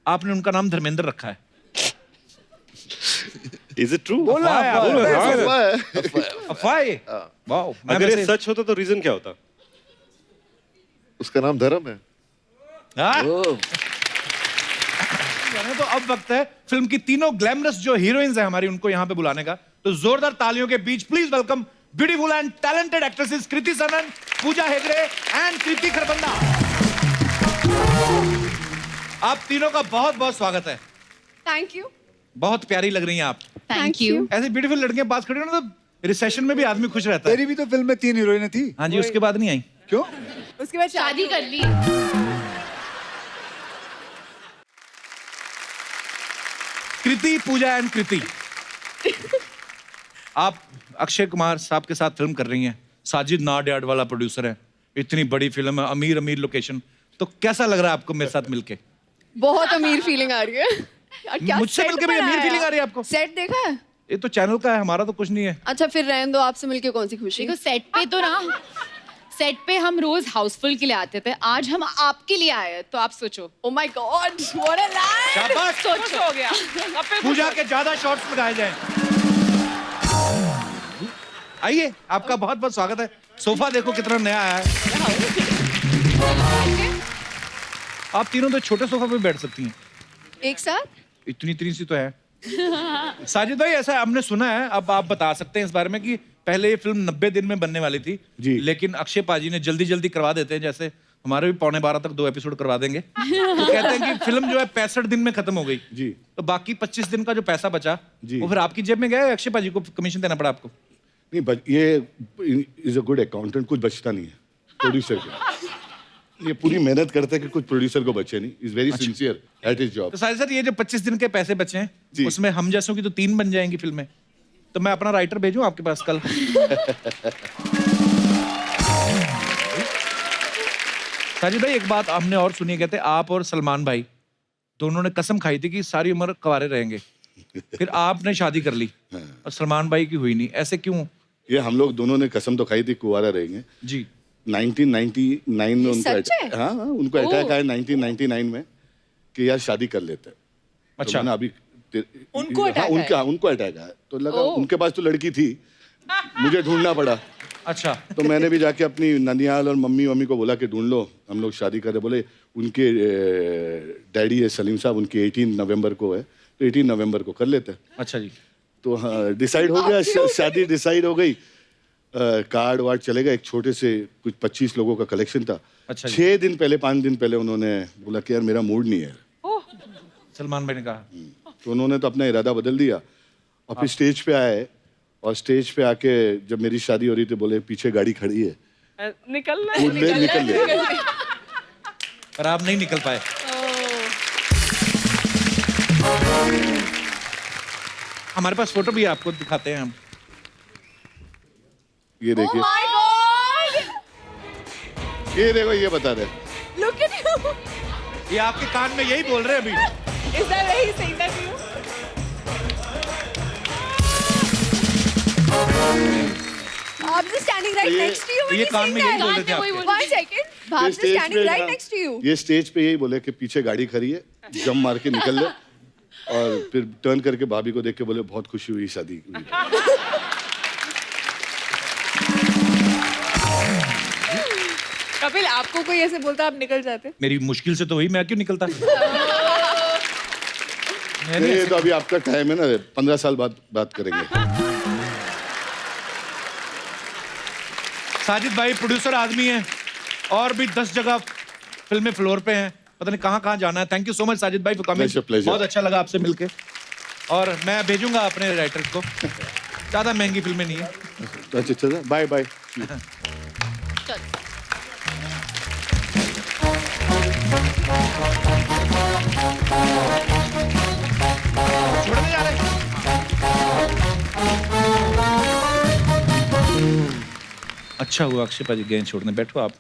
आपने उनका नाम धर्मेंद्र रखा है। Is it true? अफवाह है। अफवाह है? वाओ, मैं अगर ये वैसे- सच होता तो रीजन क्या होता? उसका नाम धर्म है। हाँ? तो अब वक्त है फिल्म की तीनों ग्लैमरस जो हीरोइंस हैं हमारी, उनको यहाँ पे बुलाने का। तो जोरदार तालियों के बीच please welcome beautiful and talented actresses Kriti Sanon, Pooja Hegde and Kriti Kharbanda. आप तीनों का बहुत बहुत स्वागत है। Thank you. बहुत प्यारी लग रही हैं आप। Thank you. ऐसी ब्यूटीफुल लड़कियां पास खड़ी हो ना, तो रिसेशन में भी आदमी खुश रहता है। तेरी भी तो फिल्म में 3 हीरोइनें थी। हाँ जी, उसके बाद नहीं आई। क्यों? उसके बाद शादी कर ली। कृति, पूजा एंड कृति, आप अक्षय कुमार साहब के साथ फिल्म कर रही हैं। साजिद नाडियाड वाला प्रोड्यूसर है, इतनी बड़ी फिल्म है, अमीर अमीर लोकेशन। तो कैसा लग रहा है आपको मेरे साथ मिलके? बहुत अमीर फीलिंग आ रही है। यार, क्या मुझसे set मिलके भी अमीर बनाया फीलिंग आ रही है यार। आपको? सेट देखा है? ये तो चैनल का है, हमारा तो कुछ नहीं है। अच्छा फिर रहने दो, आपसे मिलके कौन सी खुशी। देखो सेट पे तो ना, सेट पे हम रोज हाउसफुल के लिए आते थे, आज हम आपके लिए आए हैं, तो आप सोचो। Oh my God, what a line! शाबाश। खुश हो गया कपिल पूजा के ज्यादा शॉट्स लगाए जाएं। आइए, आपका बहुत बहुत स्वागत है। सोफा देखो कितना नया आया है। आप तीनों तो छोटे सोफा पे बैठ सकती हैं। एक साथ? इतनी सी तो है। साजिद भाई, ऐसा हमने सुना है, अब आप बता सकते हैं इस बारे में कि पहले ये फिल्म 90 दिन में बनने वाली थी जी। लेकिन अक्षय पाजी ने जल्दी करवा देते हैं, जैसे हमारे भी 11:15 तक 2 एपिसोड करवा देंगे। तो कहते हैं कि फिल्म जो है 65 दिन में खत्म हो गई जी। तो बाकी 25 दिन का जो पैसा बचा जी। वो फिर आपकी जेब में गया या अक्षय पाजी को कमीशन देना पड़ा आपको? नहीं ये इज अ गुड अकाउंटेंट, कुछ बचता नहीं है प्रोड्यूसर को। ये पूरी मेहनत करता है कि कुछ प्रोड्यूसर को बचे नहीं। Is very sincere at his job. तो साजिद सर, ये जो 25 दिन के पैसे बचे हैं जी। उसमें हम जैसों की तो 3 बन जाएंगी फिल्में, तो मैं अपना राइटर भेजूं आपके पास कल? साजिद भाई, एक बात हमने और सुनी, कहते आप और सलमान भाई दोनों ने कसम खाई थी कि सारी उम्र कुंवारे रहेंगे, फिर आपने शादी कर ली और सलमान भाई की हुई नहीं, ऐसे क्यों? ये हम लोग दोनों ने कसम तो खाई थी कुंवारा रहेंगे। जी। 1999 में उनको सच है? हाँ, उनको अटैक आया 1999 में कि यार शादी कर लेते हैं। अच्छा। तो मैंने अभी उनको हाँ, attack आया? उनको अटैक आया तो लगा उनके पास तो लड़की थी, मुझे ढूंढना पड़ा। अच्छा। तो मैंने भी जाके अपनी ननियाल और मम्मी को बोला कि ढूंढ लो, हम लोग शादी करें। बोले उनके डैडी है सलीम साहब, उनकी 18 नवंबर को है, तो 18 नवंबर को कर लेते हैं। अच्छा जी। तो हाँ, डिसाइड हो गया, शादी डिसाइड हो गई। कार्ड वार्ड चलेगा, एक छोटे से कुछ 25 लोगों का कलेक्शन था। अच्छा जी। 6 दिन पहले 5 दिन पहले उन्होंने बोला कि यार मेरा मूड नहीं है। सलमान भाई ने कहा। तो उन्होंने तो अपना इरादा बदल दिया और फिर स्टेज पे आए, और स्टेज पे आके जब मेरी शादी हो रही थी बोले पीछे गाड़ी खड़ी है, निकल निकल ले। पर आप नहीं निकल पाए। हमारे पास फोटो भी है, आपको दिखाते हैं हम। ये देखिए, Oh my God! ये देखो, ये बता रहे। Look at you! ये आपके कान में यही बोल रहे हैं अभी। Is that where he's saying that to you? I'm just standing right ये- next to you when ये he's कान saying में यही that. बोल रहे थे आपके। One second. ये Bhav's just स्टेज standing पे right हाँ, next to you. ये स्टेज पे यही बोले कि पीछे गाड़ी खड़ी है, जम मार के निकल ले। और फिर टर्न करके भाभी को देख के बोले बहुत खुशी हुई शादी हुई। कपिल, आपको कोई ऐसे बोलता आप निकल जाते? मेरी मुश्किल से तो हुई, मैं क्यों निकलता? नहीं, ये तो अभी आपका टाइम है ना, 15 साल बाद बात करेंगे। साजिद भाई प्रोड्यूसर आदमी है और भी 10 जगह फिल्में फ्लोर पे हैं, पता नहीं कहाँ जाना है। Thank you so much Sajid भाई फॉर कमिंग। Pleasure, pleasure. बहुत अच्छा लगा आपसे मिलके, और मैं भेजूंगा अपने राइटर्स को। ज्यादा महंगी फिल्में नहीं है। तो अच्छा, बाय बाय। छोड़ने जा रहे हैं। अच्छा हुआ अक्षय पाजी गए छोड़ने, बैठो आप।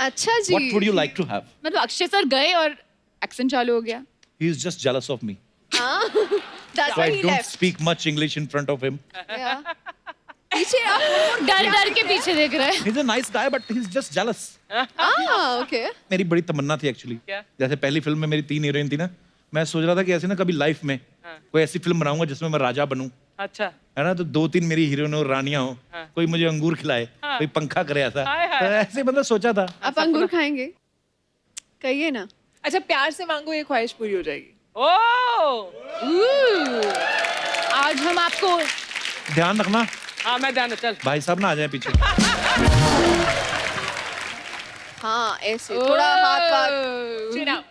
अच्छा जी। What would you like to have? मतलब अक्षय सर गए और एक्शन चालू हो गया। He is just jealous of me. That's So why I he don't left. speak much English in front of him. Yeah. पीछे आप डर के पीछे देख रहे हैं। He's a nice guy but he's just jealous. okay. मेरी बड़ी तमन्ना थी एक्चुअली। क्या? जैसे पहली फिल्म में मेरी 3 हीरोइन थी ना, मैं सोच रहा था कि ऐसे ना कभी लाइफ में कोई ऐसी फिल्म बनाऊंगा जिसमें मैं राजा बनूं, अच्छा। है ना, तो 2-3 मेरी हीरोइन हो, रानियां हो, कोई मुझे अंगूर खिलाए, कोई पंखा करे ऐसा। हाय, हाय। तो ऐसे मतलब सोचा था। आप अंगूर खाएंगे? कहिए ना। अच्छा, प्यार से मांगो, ये ख्वाहिश पूरी हो जाएगी। ओह, आज हम आपको ध्यान रखना हाँ मैं जाना, चल। भाई साहब ना आ जाए पीछे। हाँ ऐसे थोड़ा हाथ पाथ। Sit down.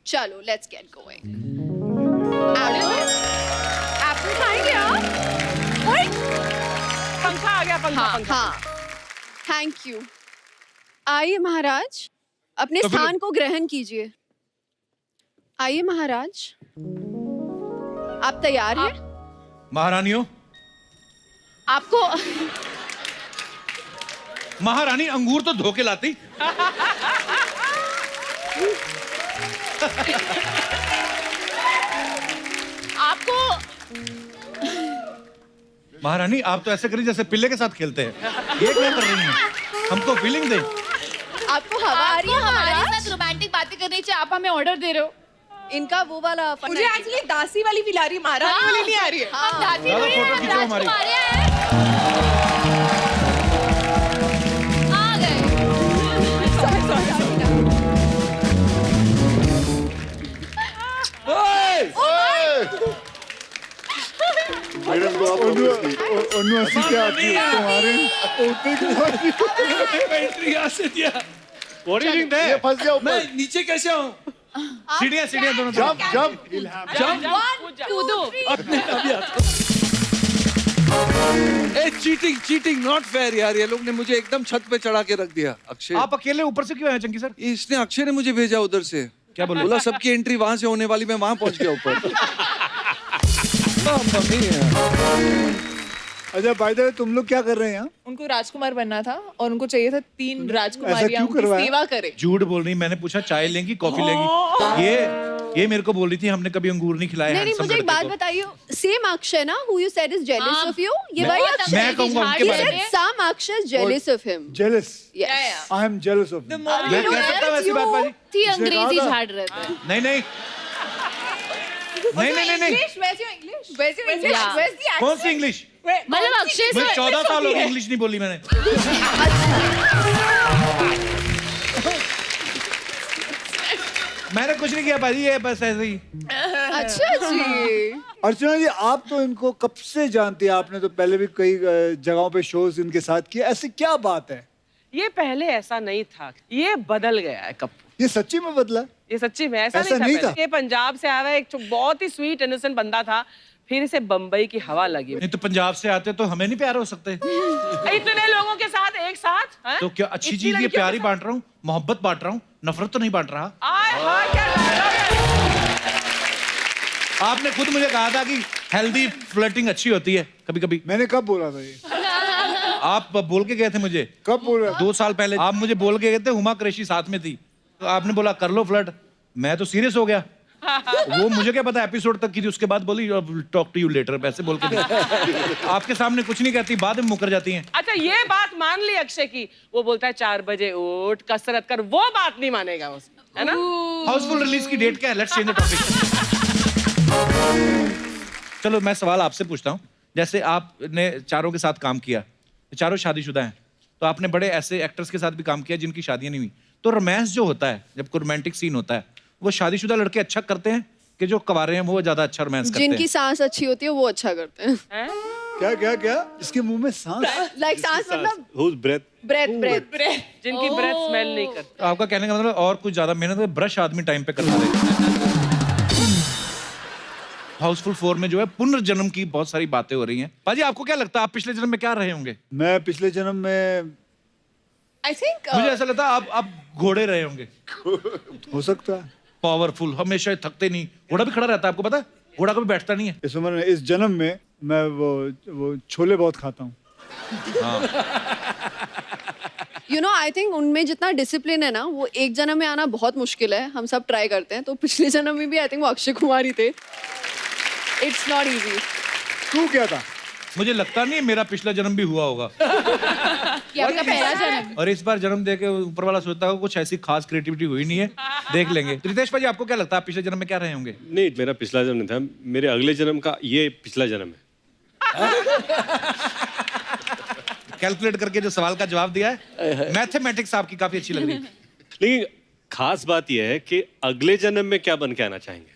चलो लेट्स गेट गोइंग। एप्पल खाएंगे आप? ओए पंखा आ गया, पंखा, हाँ पंखा। हाँ थैंक यू। आइए महाराज, अपने तो फिर- स्थान को ग्रहण कीजिए। आइए महाराज, आप तैयार हैं? महारानियों, आपको महारानी अंगूर तो धो के लाती। आपको महारानी आप तो ऐसे करिए जैसे पिल्ले के साथ खेलते हैं। ये क्या कर रही हैं? हमको फीलिंग दे। आपको हवा आ रही है हमारे महाराज? साथ रोमांटिक बातें करनी चाहिए, आप हमें ऑर्डर दे रहे हो। इनका वो वाला मुझे एक्चुअली दासी वाली फील आ रही है, महारानी वाली नहीं आ रही है। हम दासी ज़्यादा थोड़ी फोटो हैं, खींचो हमारी। राजकुमारी हैं। आ गए। मैडम को आप ओनू ऐसी क्या आती है तुम्हारे उतने की What do you think there? ये फंस गया ऊपर। मैं नीचे कैसे आऊँ? सीढ़ियाँ सीढ़ियाँ दोनों जंप जंप कूदो। अपने अभी आता ए चीटिंग चीटिंग नॉट फेयर यार, ये लोग ने मुझे एकदम छत पे चढ़ा के रख दिया। अक्षय, आप अकेले ऊपर से क्यों आए चंकी सर? इसने अक्षय ने मुझे भेजा उधर से। क्या बोले? बोला सबकी एंट्री वहां से होने वाली, मैं वहां पहुंच गया ऊपर। अच्छा बाय द वे तुम लोग क्या कर रहे हैं यहाँ? उनको राजकुमार बनना था और उनको चाहिए था 3 ऐसा राजकुमारियां क्यों उनकी करवाया? सेवा करे। झूठ बोल रही, मैंने पूछा चाय लेंगी कॉफी लेंगी। ये मेरे को बोल रही थी हमने कभी अंगूर नहीं खिलाया। नहीं नहीं, handsome मुझे एक लड़के बात को। बताइए, सेम अक्षय ना who you said is jealous of you, ये वही अक्षय? मैं कहूंगा उनके He बारे said में। some Akshay is jealous of him. Jealous. Yes. I am jealous of him. मैं कह सकता हूँ ऐसी बात बाजी? थी इसने अंग्रेजी कहा था। झाड़ रहे थे। नहीं नहीं नहीं नहीं नहीं इंग्लिश, वैसे इंग्लिश, वैसे Yeah. इंग्लिश, वैसे कौन सी इंग्लिश? मतलब अक्षय से मुझे 14 साल हो गए इंग्लिश नहीं बोली मैंने। मैंने कुछ नहीं किया भाजी, ये बस ऐसे ही। अच्छा जी। अर्चना जी आप तो इनको कब से जानती है? आपने तो पहले भी कई जगहों पे शोज इनके साथ किए, ऐसी क्या बात है? ये पहले ऐसा नहीं था, ये बदल गया है कब। ये सच्ची में बदला? ये सच्ची में ऐसा ऐसा नहीं नहीं था, था। ये पंजाब से आया हुआ एक बहुत ही स्वीट इनोसेंट बंदा था, फिर इसे बम्बई की हवा लगी। नहीं तो पंजाब से आते तो हमें नहीं प्यार हो सकते? इतने लोगों के साथ एक साथ हैं? तो क्या अच्छी इतनी चीज ये लड़कियों प्यार के ही बांट रहा हूँ, मोहब्बत बांट रहा हूँ, नफरत तो नहीं बांट रहा। साथ? आय हाय क्या dialogue है। आपने खुद मुझे कहा था कि हेल्दी फ्लर्टिंग अच्छी होती है कभी कभी। मैंने कब बोला था ये? आप बोल के गए थे मुझे कब बोला? 2 साल पहले आप मुझे बोल के गए थे, हुमा कुरैशी साथ में थी, तो आपने बोला कर लो फ्लर्ट। मैं तो सीरियस हो गया। वो मुझे क्या पता एपिसोड तक की थी, उसके बाद बोली टॉक टू यू लेटर, वैसे बोल के आपके सामने कुछ नहीं कहती, बाद में मुकर जाती हैं। अच्छा ये बात मान ली अक्षय की, वो बोलता है 4 बजे उठ कसरत कर, वो बात नहीं मानेगा वो, है ना? हाउसफुल रिलीज की डेट क्या है? Let's change the topic. चलो मैं सवाल आपसे पूछता हूँ, जैसे आपने चारों के साथ काम किया, चारों शादीशुदा हैं, तो आपने बड़े ऐसे एक्टर्स के साथ भी काम किया जिनकी शादियां नहीं हुई, तो रोमांस जो होता है, जब कोई रोमांटिक सीन होता है, वो शादीशुदा लड़के अच्छा करते हैं कि जो कवारे हैं वो ज्यादा अच्छा रोमांस करते जिनकी हैं? सांस अच्छी होती है वो अच्छा करते हैं। हैं? क्या क्या क्या? इसके मुंह में सांस? लाइक सांस मतलब Whose breath? ब्रेथ। जिनकी ब्रेथ स्मेल नहीं करती। तो आपका कहने का मतलब और कुछ ज्यादा मेहनत है, ब्रश आदमी टाइम पे करता रहे। हाउसफुल 4 में जो है पुनर्जन्म की बहुत सारी बातें हो रही हैं। पाजी आपको क्या लगता है आप पिछले जन्म में क्या रहे होंगे? मैं पिछले जन्म में आई थिंक मुझे ऐसा लगता है आप घोड़े रहे होंगे, हो सकता है। पावरफुल, हमेशा थकते नहीं, घोड़ा भी खड़ा रहता है, आपको पता है? घोड़ा कभी बैठता नहीं है। इस उम्र में, इस जन्म में मैं वो छोले बहुत खाता हूँ। यू नो आई थिंक उनमें जितना डिसिप्लिन है ना, वो एक जन्म में आना बहुत मुश्किल है। हम सब ट्राई करते हैं, तो पिछले जन्म में भी आई थिंक वो अक्षय कुमार ही थे। It's not easy. तू क्या था? मुझे लगता नहीं है मेरा पिछला जन्म भी हुआ होगा। ये आपका पहला जन्म। और इस बार जन्म देके ऊपर वाला सोचता है कुछ ऐसी खास क्रिएटिविटी हुई नहीं है, देख लेंगे। तो रितेश भाई आपको क्या लगता है आप पिछले जन्म में क्या रहे होंगे? नहीं मेरा पिछला जन्म नहीं था, मेरे अगले जन्म का ये पिछला जन्म है। कैलकुलेट करके जो सवाल का जवाब दिया है, मैथमेटिक्स आपकी काफी अच्छी लग रही है। लेकिन खास बात यह है कि अगले जन्म में क्या बन के आना चाहेंगे?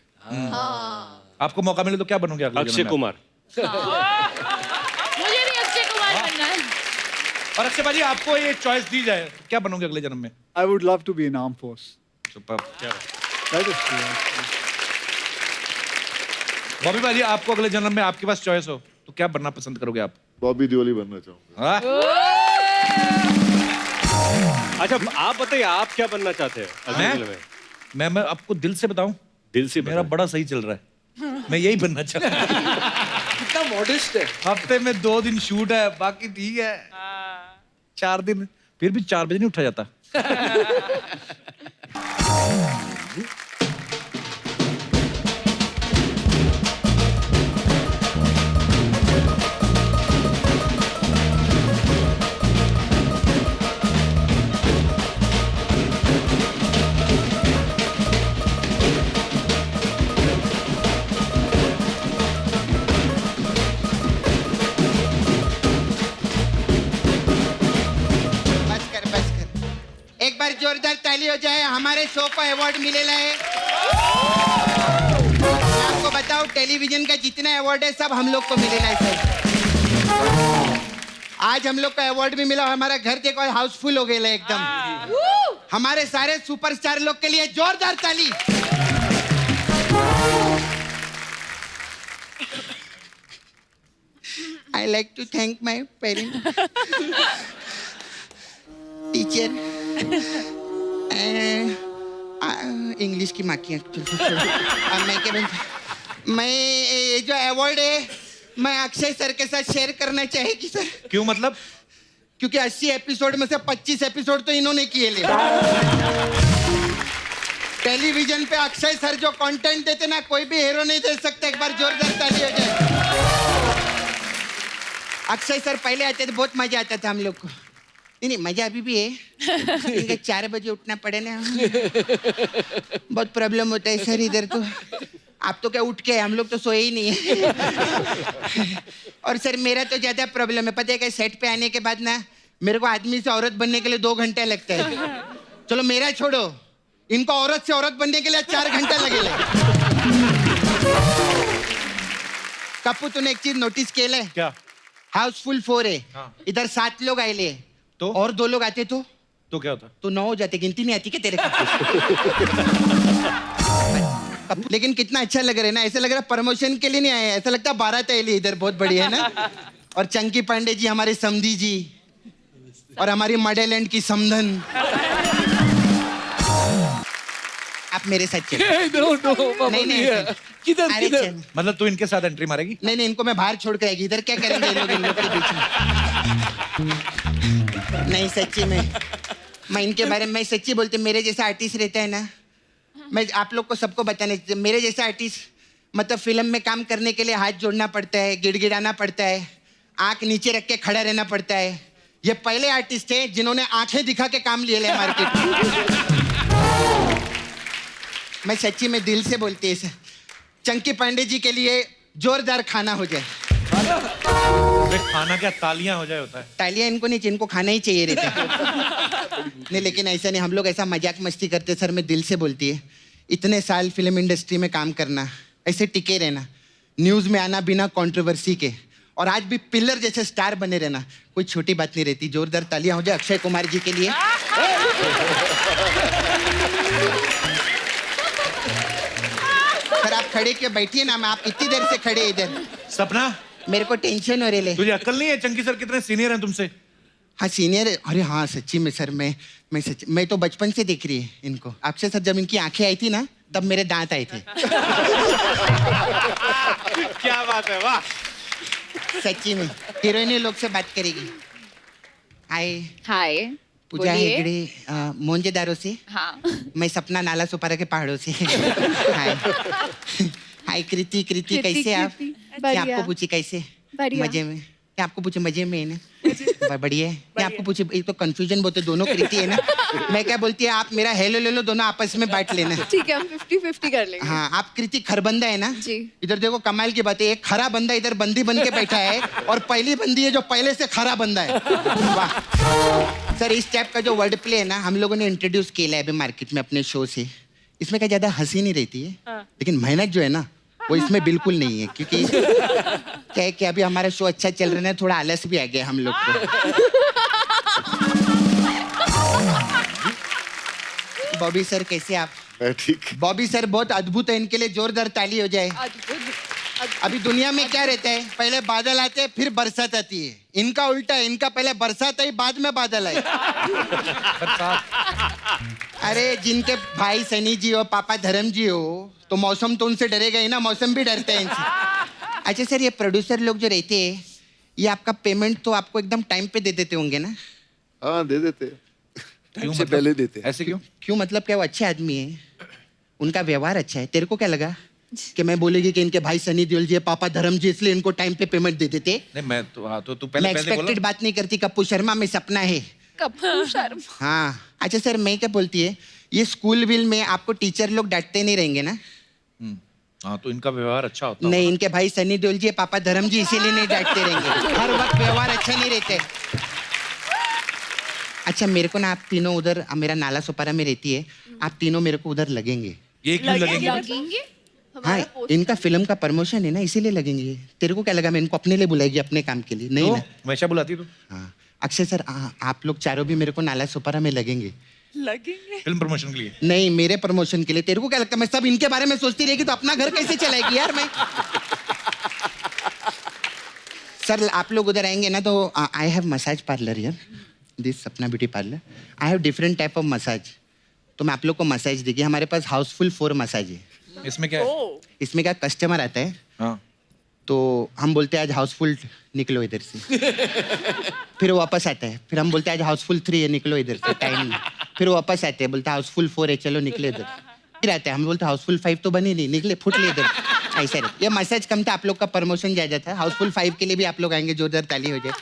आपको मौका मिले तो क्या बनोगे अगले अक्षय जन्म में? कुमार। मुझे भी अक्षय कुमार बनना है। और अक्षय भाजी आपको ये चॉइस दी जाए, क्या बनोगे अगले जन्म में? I would love to be in arm force. Super. That is true. Bobby भाजी आपको अगले जन्म में आपके पास चॉइस हो तो क्या बनना पसंद करोगे आप? बॉबी देओली बनना चाहूंगा। हाँ? अच्छा आप बताइए आप क्या बनना चाहते हैं अगले जन्म में? मैं आपको दिल से बताऊं, दिल से मेरा बताएं। बड़ा सही चल रहा है, मैं यही बनना चाहता हूँ। कितना मॉडेस्ट है। हफ्ते में 2 दिन शूट है, बाकी ठीक है 4 दिन, फिर भी 4 बजे नहीं उठा जाता। बार जोरदार ताली हो जाए, हमारे शो को अवार्ड मिलेला है। मैं आपको बताऊं, टेलीविजन का जितना अवार्ड है सब हम लोग को मिलेला है सर। आज हम लोग को अवार्ड भी मिला, हमारा घर देखो हाउसफुल हो गया एकदम। हमारे सारे सुपरस्टार लोग के लिए जोरदार ताली। I like to thank my parents, teacher, English की माँ की मैं क्या बोलता, मैं ये जो अवार्ड है मैं अक्षय सर के साथ शेयर करना चाहेगी सर। क्यों मतलब? क्योंकि 80 एपिसोड में से 25 एपिसोड तो इन्होंने किए ले। टेलीविजन पे अक्षय सर जो कंटेंट देते ना, कोई भी हीरो नहीं दे सकता। एक बार जोरदार ताली हो जाए। अक्षय सर पहले आते थे, बहुत मजा आता था हम लोग को। नहीं मजा अभी भी है। इनका 4 बजे उठना पड़े ना, बहुत प्रॉब्लम होता है सर इधर तो। आप तो क्या उठ के, हम लोग तो सोए ही नहीं है। और सर मेरा तो ज्यादा प्रॉब्लम है, पता है क्या, सेट पे आने के बाद ना मेरे को आदमी से औरत बनने के लिए 2 घंटे लगता है। चलो मेरा छोड़ो, इनको औरत से औरत बनने के लिए 4 घंटे लगेले। कप्पू तूने एक चीज नोटिस केलं है क्या? हाउसफुल 4 है। हाँ। इधर 7 लोग आए तो और 2 लोग आते तो क्या होता? तो 9 हो जाते। गिनती नहीं आती क्या तेरे को? लेकिन कितना अच्छा लग रहा है ना, ऐसा लग रहा है प्रमोशन के लिए नहीं आया, ऐसा लगता है बारात है इधर, बहुत बढ़िया है ना। और चंकी पांडे जी हमारे समधी जी, और हमारी मॉडलैंड की समधन। आप मेरे साथ चलो। नहीं किधर अरे किधर? चल। मतलब तू इनके साथ एंट्री मारेगी? नहीं इनको मैं बाहर छोड़ कर आएगी, इधर क्या करेंगे इन लोग के बीच में। नहीं सच्ची में मैं इनके बारे में सच्ची बोलती, मेरे जैसा आर्टिस्ट रहता है ना, मैं आप लोग को सबको बताने, मेरे जैसा आर्टिस्ट मतलब फिल्म में काम करने के लिए हाथ जोड़ना पड़ता है, गिड़गिड़ाना पड़ता है, आंख नीचे रख के खड़ा रहना पड़ता है। ये पहले आर्टिस्ट है जिन्होंने आंखें दिखा के काम लिए मार्केट में। मैं सच्ची में दिल से बोलती है, चंकी पांडे जी के लिए जोरदार खाना हो जाए। खाना क्या, तालियां हो जाए होता है? तालियां इनको नहीं, इनको खाना ही चाहिए रहता है। नहीं लेकिन ऐसा नहीं, हम लोग ऐसा मजाक मस्ती करते सर, मैं दिल से बोलती है। इतने साल फिल्म इंडस्ट्री में काम करना, ऐसे टिके रहना, न्यूज में आना बिना कंट्रोवर्सी के, और आज भी पिलर जैसे स्टार बने रहना, कोई छोटी बात नहीं रहती। जोरदार तालियां हो जाए अक्षय कुमार जी के लिए। सर आप खड़े क्यों बैठिए ना, मैं आप इतनी देर से खड़े इधर। सपना, मेरे को टेंशन हो रही है। तुझे अक्ल नहीं है? चंकी सर कितने सीनियर हैं तुमसे? हाँ सीनियर, अरे हाँ सच्ची में सर, मैं तो बचपन से देख रही है इनको। आपसे सर जब इनकी आंखें आई थी ना, तब मेरे दांत आए थे। क्या बात है, वाह। सच्ची में हीरोइन लोग से बात करेगी। हाय हाय, पूजा हेगड़े मोंजेदारो से। हाँ। मैं सपना नाला सुपारा के पहाड़ों से। हाय हाय कृति कैसे आप? क्या आपको पूछी कैसे? मजे में? क्या आपको पूछे मजे में है ना? बढ़िया है। मैं आपको पूछे, एक तो कंफ्यूजन बहुत है, दोनों कृति है ना। मैं क्या बोलती है, आप मेरा हेलो ले लो, दोनों आपस में बांट लेना। ठीक है, हम 50-50 कर लेंगे। हाँ आप कृति खरबंदा है ना जी। इधर देखो कमाल की बात है, एक खरा बंदा इधर बंदी बन के बैठा है, और पहली बंदी है जो पहले से खरा बंदा है। वाह सर, इस टाइप का जो वर्ड प्ले है ना, हम लोगों ने इंट्रोड्यूस किया है अभी मार्केट में अपने शो से। इसमें क्या ज्यादा हंसी नहीं रहती है, लेकिन मेहनत जो है ना वो इसमें बिल्कुल नहीं है। क्योंकि क्या है कि अभी हमारा शो अच्छा चल रहा है, थोड़ा आलस भी आ गया हम लोग को। बॉबी सर कैसे आप? मैं ठीक। बॉबी सर बहुत अद्भुत है, इनके लिए जोरदार ताली हो जाए। अभी दुनिया में क्या रहता है, पहले बादल आते हैं फिर बरसात आती है। इनका उल्टा है, इनका पहले बरसात आई बाद में बादल आए। अरे जिनके भाई सनी जी हो, पापा धर्म जी हो, तो मौसम तो उनसे डरेगा ही ना, मौसम भी डरते हैं इनसे। अच्छा सर, ये प्रोड्यूसर लोग जो रहते हैं, ये आपका पेमेंट तो आपको एकदम टाइम पे दे देते होंगे ना? हाँ दे देते। टाइम से पहले देते। ऐसे क्यों? क्यों मतलब क्या, वो अच्छे आदमी है, उनका व्यवहार अच्छा है। तेरे को क्या लगा कि मैं बोलेगी कि इनके भाई सनी देओल जी, पापा धर्म जी, इसलिए इनको टाइम पे पेमेंट दे देते? नहीं मैं तो, हाँ तो तू मैं पहले एक्सपेक्टेड बात नहीं करती। कप्पू शर्मा में सपना है। कपूर शर्मा। हाँ अच्छा सर, मैं क्या बोलती है, ये स्कूल विल में आपको टीचर लोग डांटते नहीं रहेंगे ना? हाँ तो इनका व्यवहार अच्छा होता है। नहीं, इनके भाई सनी देओल जी, पापा धर्म जी, इसीलिए नहीं डांटते रहेंगे। हर वक्त व्यवहार अच्छा नहीं रहते। अच्छा मेरे को ना आप तीनों उधर, मेरा नाला सोपारा में रहती है, आप तीनों मेरे को उधर लगेंगे। ये क्यों लगेंगे? लगेंगे? हाँ, इनका फिल्म का प्रमोशन है ना, इसीलिए लगेंगे। तेरे को क्या लगा मैं इनको अपने लिए बुलाएगी अपने काम के लिए? नहीं ना। वैसा बुलाती तू? हाँ अक्षय सर, आप लोग चारों भी मेरे को नाला सोपारा में लगेंगे। लगेंगे फिल्म प्रमोशन के लिए? नहीं, मेरे प्रमोशन के लिए। तेरे को क्या लगता है मैं सब इनके बारे में सोचती रहेगी तो अपना घर कैसे चलाएगी यार मैं? सर आप लोग उधर आएंगे ना तो आई हैव मसाज पार्लर यार, दिस सपना beauty parlour. I have different type of massage, तो मैं आप लोग को मसाज देगी। हमारे पास हाउसफुल 4 मसाज है। इसमें क्या है? इसमें क्या, कस्टमर आता है हाँ। तो हम बोलते हैं आज हाउसफुल निकलो इधर से, फिर वो वापस आता है, फिर हम बोलते हैं आज हाउसफुल 3 है निकलो इधर से, टाइम नहीं। फिर वो वापस आते हैं, बोलते हैं हाउसफुल 4 है चलो निकले इधर। फिर आते हैं, हम बोलते हैं हाउसफुल 5 तो बनी नहीं, निकले फुट ले इधर। ऐसा है, ये मसाज कम था, आप लोग का प्रमोशन ज्यादा था। हाउसफुल 5 के लिए भी आप लोग आएंगे, जोरदार ताली हो जाए।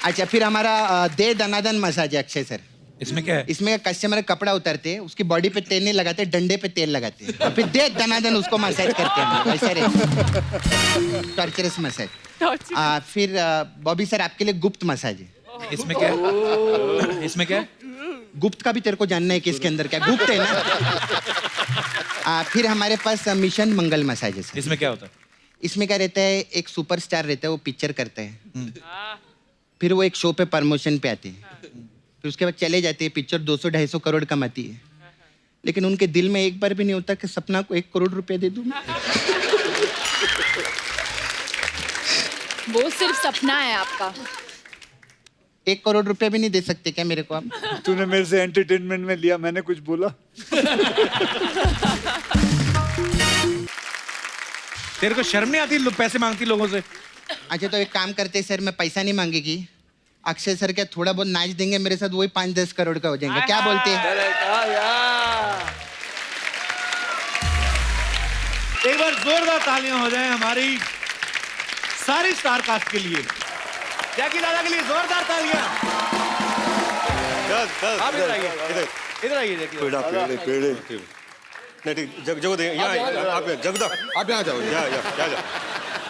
अच्छा फिर हमारा दे दनादन मसाज है अक्षय सर। इसमें क्या है? इसमें कस्टमर का कपड़ा उतारते हैं, उसकी बॉडी पे तेल नहीं लगाते, डंडे पे तेल लगाते हैं और फिर दे दनादन उसको मसाज करते हैं। ऐसा रहता, टॉर्चरस मसाज। फिर बॉबी सर आपके लिए गुप्त मसाज है। इसमें क्या है? इसमें क्या है? गुप्त का भी तेरे को जानना है कि इसके अंदर क्या गुप्त है ना। फिर हमारे पास मिशन मंगल मसाज है। इसमें क्या होता है? इसमें क्या रहता है, एक सुपरस्टार रहता है, वो पिक्चर करता है, फिर वो एक शो पे प्रमोशन पे आते हैं, फिर उसके बाद चले जाते हैं। पिक्चर 200-250 करोड़ कमाती है, लेकिन उनके दिल में एक बार भी नहीं होता कि सपना को 1 करोड़ रुपए दे दूं। वो सिर्फ सपना है आपका। 1 करोड़ रुपए भी नहीं दे सकते क्या मेरे को आप? तूने मेरे से एंटरटेनमेंट में लिया, मैंने कुछ बोला? तेरे को शर्म नहीं आती पैसे मांगती लोगों से? अच्छा तो एक काम करते सर, मैं पैसा नहीं मांगेगी, अक्षय सर क्या थोड़ा बहुत नाच देंगे मेरे साथ, वही 5-10 करोड़ का हो जाएंगे, क्या बोलते हैं? एक बार जोरदार तालियां हो जाएं हमारी सारी स्टार कास्ट के लिए, जैकी दादा के लिए जोरदार तालियां। आप इधर आइए, इधर आइए जैकी दादा। पेड़े नहीं ठीक, जगो दे यहाँ आप जगदा, आप यहाँ जाओ।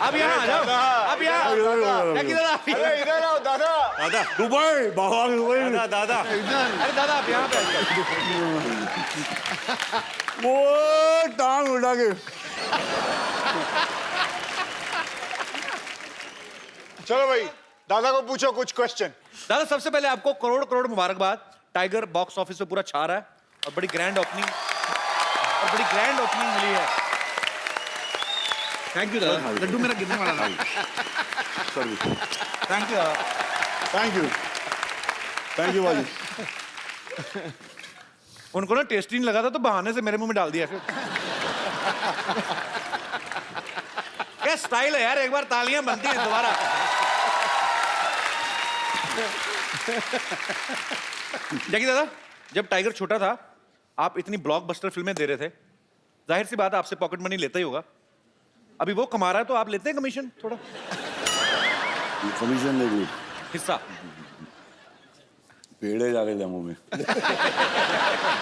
अब यहाँ आ जाओ, अब यहाँ जैकी दादा इधर आओ दादा। दादा दुबई बाबा दुबई। दादा दादा अरे दादा आप यहाँ पे वो टांग उठा के। चलो भाई दादा को पूछो कुछ क्वेश्चन। दादा सबसे पहले आपको करोड़ करोड़ मुबारकबाद, टाइगर बॉक्स ऑफिस पे पूरा छा रहा है और बड़ी ग्रैंड ओपनिंग मिली है। थैंक यू दादा, लड्डू मेरा गिरने वाला था। थैंक यू दादा, थैंक यू भाई। उनको ना टेस्टी नहीं लगा था तो बहाने से मेरे मुंह में डाल दिया। क्या स्टाइल है यार, एक बार तालियां बनती हैं दोबारा। जैकी दादा जब टाइगर छोटा था आप इतनी ब्लॉकबस्टर फिल्में दे रहे थे, जाहिर सी बात है आपसे पॉकेट मनी लेता ही होगा। अभी वो कमा रहा है तो आप लेते हैं कमीशन थोड़ा? कमीशन नहीं, हिस्सा पेड़े जाके जमो में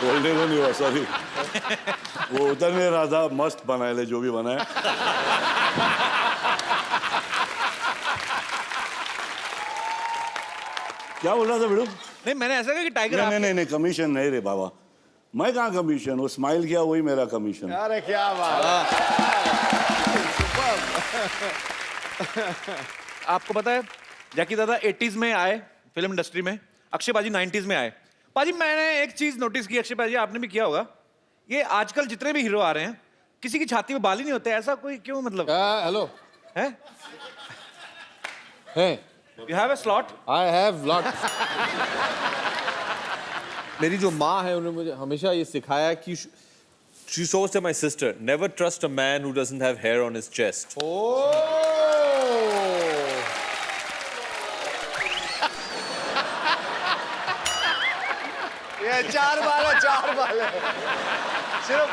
बोलने को नहीं हुआ, सॉरी। वो उतर नहीं रहा था, मस्त बनाए ले जो भी बनाए। क्या बोल रहा था बेटू? नहीं मैंने ऐसा कहा कि टाइगर नहीं कमीशन नहीं रे बाबा, मैं कहाँ कमीशन, वो स्माइल किया वही मेरा कमीशन। अरे क्या बात। आपको पता है जैकी दादा 80s में आए फिल्म इंडस्ट्री में, अक्षय पाजी 90s में आए। पाजी मैंने एक चीज नोटिस की, अक्षय पाजी आपने भी किया होगा, ये आजकल जितने भी हीरो आ रहे हैं किसी की छाती में बाल ही नहीं होते, ऐसा कोई क्यों? मतलब हेलो है you have a slot? I have lot. मेरी जो माँ है उन्होंने मुझे हमेशा ये सिखाया कि she shows to my sister, never trust a man who doesn't have hair on his chest. ये 4 बाल है। सिर्फ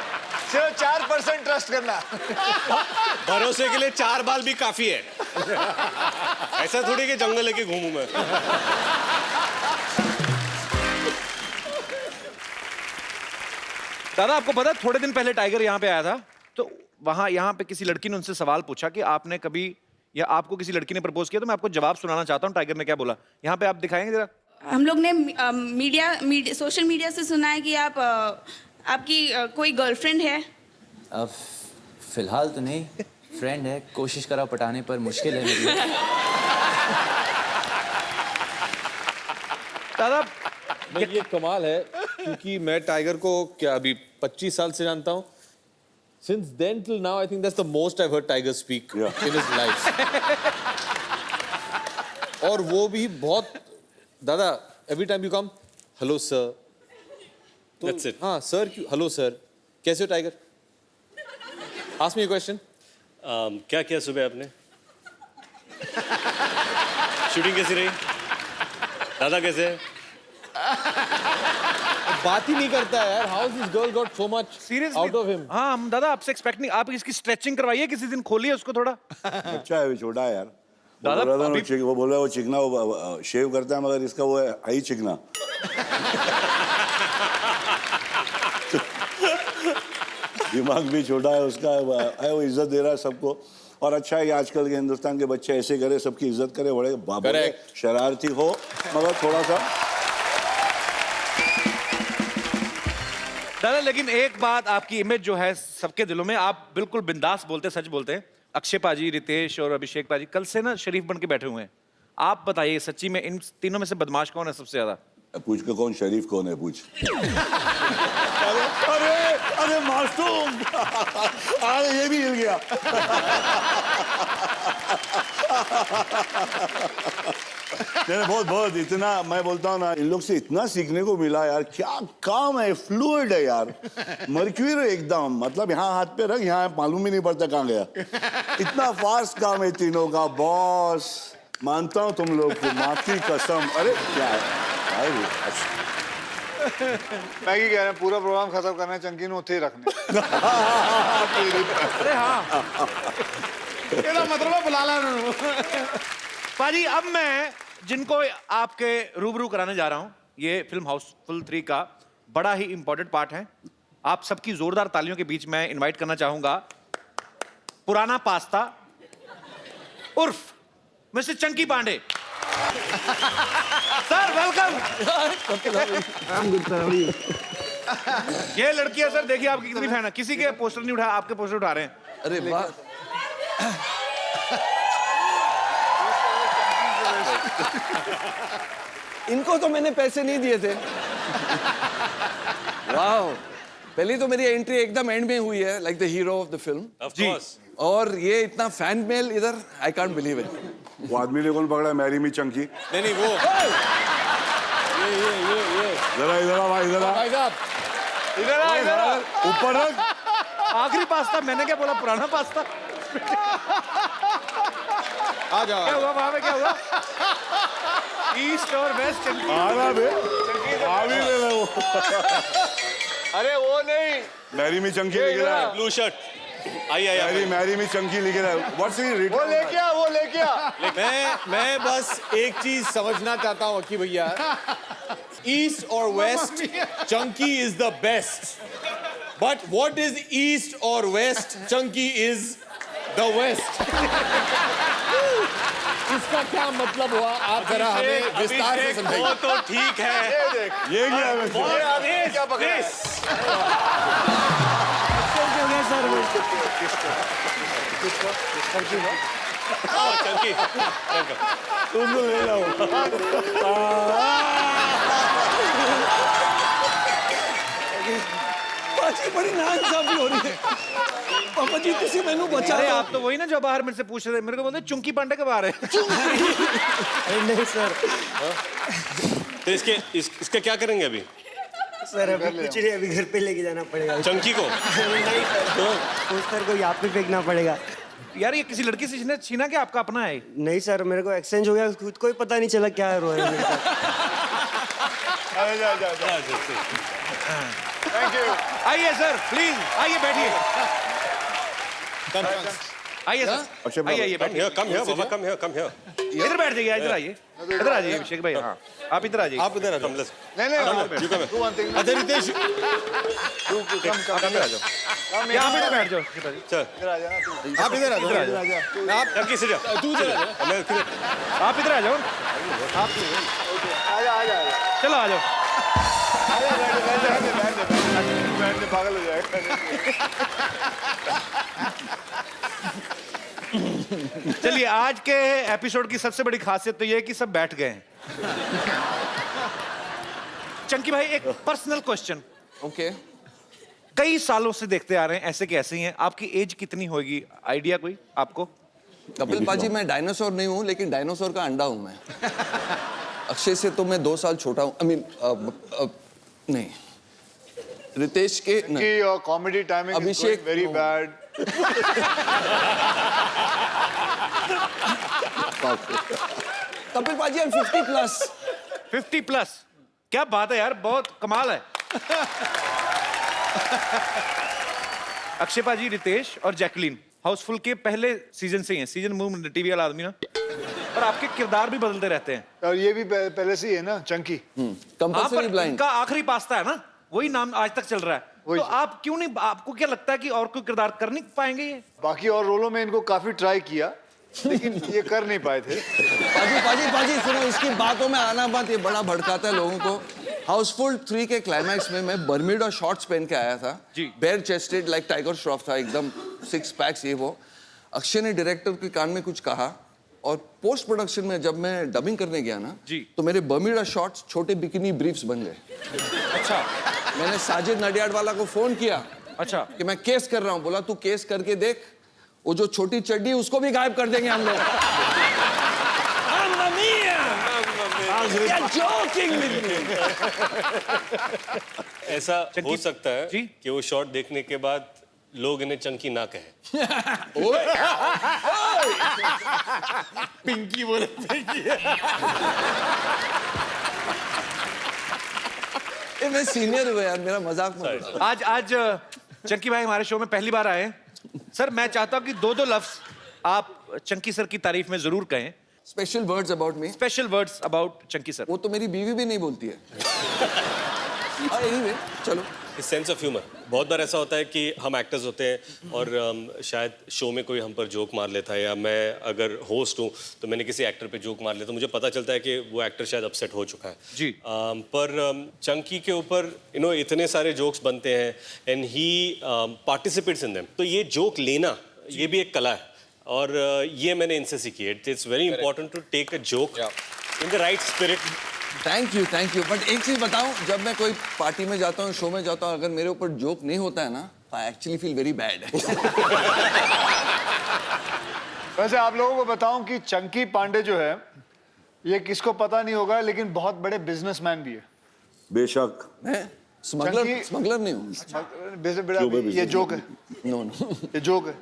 4% ट्रस्ट करना। भरोसे के लिए 4 बाल भी काफी है। ऐसा थोड़ी कि जंगल लेके घूमूं मैं। दादा आपको पता है थोड़े दिन पहले टाइगर यहाँ पे आया था, तो वहां यहाँ पे किसी लड़की ने उनसे सवाल पूछा कि आपने कभी या आपको किसी लड़की ने प्रपोज किया, तो मैं आपको जवाब सुनाना चाहता हूँ टाइगर ने क्या बोला। यहाँ पे आप दिखाएंगे जरा। हम लोग ने सोशल मीडिया से सुना है कि आपकी कोई गर्लफ्रेंड है। अब फिलहाल तो नहीं, फ्रेंड है, कोशिश करा पटाने पर मुश्किल है मेरे लिए। दादा ये कमाल है क्योंकि मैं टाइगर को क्या अभी 25 साल से जानता हूँ। Since then till now, I think that's the most I've heard Tiger speak in his life. और वो भी बहुत दादा every time you come, hello sir. That's it. हाँ sir, hello sir. कैसे हो tiger? Ask me a question. क्या किया सुबह आपने? शूटिंग कैसी रही? दादा कैसे है? बात ही नहीं करता है यार। How this girl got so much out of him? हाँ हम दादा आपसे एक्सपेक्ट नहीं, आप इसकी स्ट्रेचिंग करवाइए, किसी दिन खोलिए उसको थोड़ा। अच्छा है, छोटा है यार। दादा वो बोल रहा है वो चिकना, वो शेव करता है मगर इसका वो है ही चिकना। दिमाग भी छोटा है उसका, है वो इज्जत दे रहा है सबको। और अच्छा है कि आजकल के हिंदुस्तान के बच्चे ऐसे करे, सबकी इज्जत करे, बड़े बाबा शरारती हो मगर थोड़ा सा। दादा लेकिन एक बात, आपकी इमेज जो है सबके दिलों में, आप बिल्कुल बिंदास बोलते, सच बोलते हैं। अक्षय पाजी, रितेश और अभिषेक पाजी कल से ना शरीफ बन के बैठे हुए हैं। आप बताइए सच्ची में इन तीनों में से बदमाश कौन है सबसे ज्यादा? पूछ के कौन शरीफ कौन है पूछ। अरे अरे मासूम, अरे ये भी हिल गया। बहुत बहुत इतना मैं बोलता हूँ ना, इन लोग से इतना सीखने को मिला यार। क्या काम है, फ्लूइड है यार, मर्क्यूरी एकदम। मतलब यहाँ हाथ पे रख, यहाँ मालूम ही नहीं पड़ता कहाँ गया। इतना फास्ट काम है तीनों का। बॉस मानता हूँ तुम लोग को, माँ की कसम। अरे क्या है मैं ही कह रहा हूँ, पूरा प्रोग्राम खत्म करना है, चंकी ने उत्थे ही रखने। अरे हाँ मतलब बुला ला। पाजी अब मैं जिनको आपके रूबरू कराने जा रहा हूं, ये फिल्म हाउसफुल 3 का बड़ा ही इंपॉर्टेंट पार्ट है। आप सबकी जोरदार तालियों के बीच मैं इनवाइट करना चाहूंगा पुराना पास्ता उर्फ mister Chunky Pandey. Sir welcome. ये लड़की है सर, देखिए आपकी कितनी फैन है। किसी के पोस्टर नहीं उठाया, आपके पोस्टर उठा रहे हैं। अरे वाह। इनको तो मैंने पैसे नहीं दिए थे। वाह, पहली तो मेरी एंट्री एकदम एंड में हुई है, like the hero of the film. Of course. और ये इतना फैन मेल इधर, आई कांट बिलीव इट। वो आदमी ने कौन पकड़ा? Mary me Chunky. नहीं वो ये जरा इधर आ भाई, इधर आ भाई साहब, इधर आ, इधर आ। ऊपर रख। आखिरी पास्ता, मैंने क्या बोला, पुराना पास्ता। आ जाओ। क्या हुआ वहां पे, क्या हुआ? ईस्ट और वेस्ट चंकी। आ रहा बे, आ भी ले लो। अरे वो नहीं, मैरी मी चंकी लिख रहा है। Blue shirt. आइए मैरी मी चंकी लिख रहा है। What's he written? वो लेके आ, वो लेके आ। मैं बस एक चीज समझना चाहता हूँ अक्की भैया, ईस्ट और west, Chunky is the best, but what is east और west? Chunky is the west. इसका क्या मतलब हुआ? आप जरा हमें विस्तार से समझाइए। वो तो ठीक है। ये देख, ये क्या है वैसे? ये आदमी ने क्या पकड़ा है? चंकी तुमको ले लो। बड़ी नाइंसाफी हो रही है। पापा जी तुसी मैनू बचा। अरे आप तो वही ना जो बाहर मेरे से पूछ रहे थे, मेरे को बोलते चुंकी पांडे कब आ रहे हैं? नहीं सर, तो इसके क्या करेंगे अभी? सर अभी कुछ नहीं, अभी घर पे लेके जाना पड़ेगा चंकी को। नहीं सर, पोस्टर को यहाँ पे फेंकना पड़ेगा। यार ये किसी लड़की से छीना क्या, आपका अपना है? नहीं सर, मेरे को एक्सचेंज हो गया, खुद को ही पता नहीं चला क्या रो है। Thank you. आइए सर प्लीज, आइए बैठिए। आइए सर, आइए बैठिए। Come here Baba, come here. इधर बैठ जाइए, इधर आइए, इधर आ जाइए अभिषेक भाई। हाँ आप इधर आ जाइए। आप इधर आ जाओ। नहीं तू वन थिंग। अच्छा रितेश, आप इधर आ जाओ, यहाँ पे बैठ जाओ। चल इधर आ जाना तू। आप इधर आ जाओ। इधर आ जा। आप चंकी से जा। तू इधर आ जा। आप इधर आ जाओ। आ जा, आ जा। चलो आ जाओ। पागल हो जाएगा। चलिए, आज के एपिसोड की सबसे बड़ी खासियत तो ये है कि सब बैठ गए हैं। चंकी भाई, एक पर्सनल क्वेश्चन। ओके। कई सालों से देखते आ रहे हैं, ऐसे के ऐसे ही हैं। आपकी एज कितनी होगी, आइडिया कोई आपको? कपिल पाजी, मैं डायनासोर नहीं हूँ, लेकिन डायनासोर का अंडा हूँ मैं। अक्षय से तो मैं 2 साल छोटा हूँ। आई मीन नहीं, रितेश के कि your comedy timing is going very bad. Kapil पाजी, आई एम 50 प्लस। 50 प्लस? क्या बात है यार, बहुत कमाल है। अक्षय पाजी, रितेश और जैकलीन हाउसफुल के पहले सीजन से ही हैं। सीजन मूव टीवी वाला आदमी ना, और आपके किरदार भी बदलते रहते हैं। और ये भी पहले से ही है ना, चंकी। Compulsory blind. इनका आखिरी पास्ता है ना, वही नाम आज तक चल रहा है। तो आप क्यों नहीं, आपको क्या लगता है कि और कोई किरदार कर नहीं पाएंगे ये? बाकी और रोलों में इनको काफी ट्राई किया, लेकिन ये कर नहीं पाए थे। पाजी सुनो, इसकी बातों में आना बात, ये बड़ा भड़काता है लोगों को। हाउसफुल 3 के क्लाइमैक्स में मैं बर्म्यूडा शॉर्ट्स पहन के आया था जी, bare chested like Tiger Shroff था, एकदम 6 पैक्स ये वो। अक्षय ने डायरेक्टर के कान में कुछ कहा, और पोस्ट प्रोडक्शन में जब मैं डबिंग करने गया ना जी, तो मेरे बर्म्यूडा शॉर्ट्स छोटे बिकिनी ब्रीफ्स बन गए। अच्छा। मैंने साजिद नडियाडवाला को फोन किया, अच्छा, कि मैं केस कर रहा हूँ। बोला तू केस करके देख, वो जो छोटी चड्डी उसको भी गायब कर देंगे हम लोग। ऐसा हो सकता है कि वो शॉट देखने के बाद लोग इन्हें चंकी ना कहें। पिंकी बोले, पिंकी। मैं सीनियर हुआ यार, मेरा मजाक मत उड़ाओ। आज चंकी भाई हमारे शो में पहली बार आए हैं। सर, मैं चाहता हूँ कि 2 लफ्ज आप चंकी सर की तारीफ में जरूर कहें। Special words about me. Special words about Chunky sir. वो तो मेरी बीवी भी नहीं बोलती है। एनीवे, चलो। सेंस ऑफ ह्यूमर, बहुत बार ऐसा होता है कि हम एक्टर्स होते हैं और शायद शो में कोई हम पर जोक मार लेता है, या मैं अगर होस्ट हूँ तो मैंने किसी एक्टर पे जोक मार लिया, तो मुझे पता चलता है कि वो एक्टर शायद अपसेट हो चुका है जी। पर चंकी के ऊपर इतने सारे जोक्स बनते हैं and he participates in them, तो ये जोक लेना ये भी एक कला है, और ये मैंने इनसे सीखी है। It's very important to take a joke in the right spirit. Thank you. But एक चीज बताऊं, जब मैं कोई पार्टी में जाता हूँ, शो में जाता हूँ, अगर मेरे ऊपर जोक नहीं होता है ना, I actually feel very bad. वैसे आप लोगों को बताऊं कि चंकी पांडे जो है, ये किसको पता नहीं होगा, लेकिन बहुत बड़े बिजनेसमैन भी है। बेशक। मैं स्मगलर नहीं हूँ। ये जोक है। नो, ये जोक है।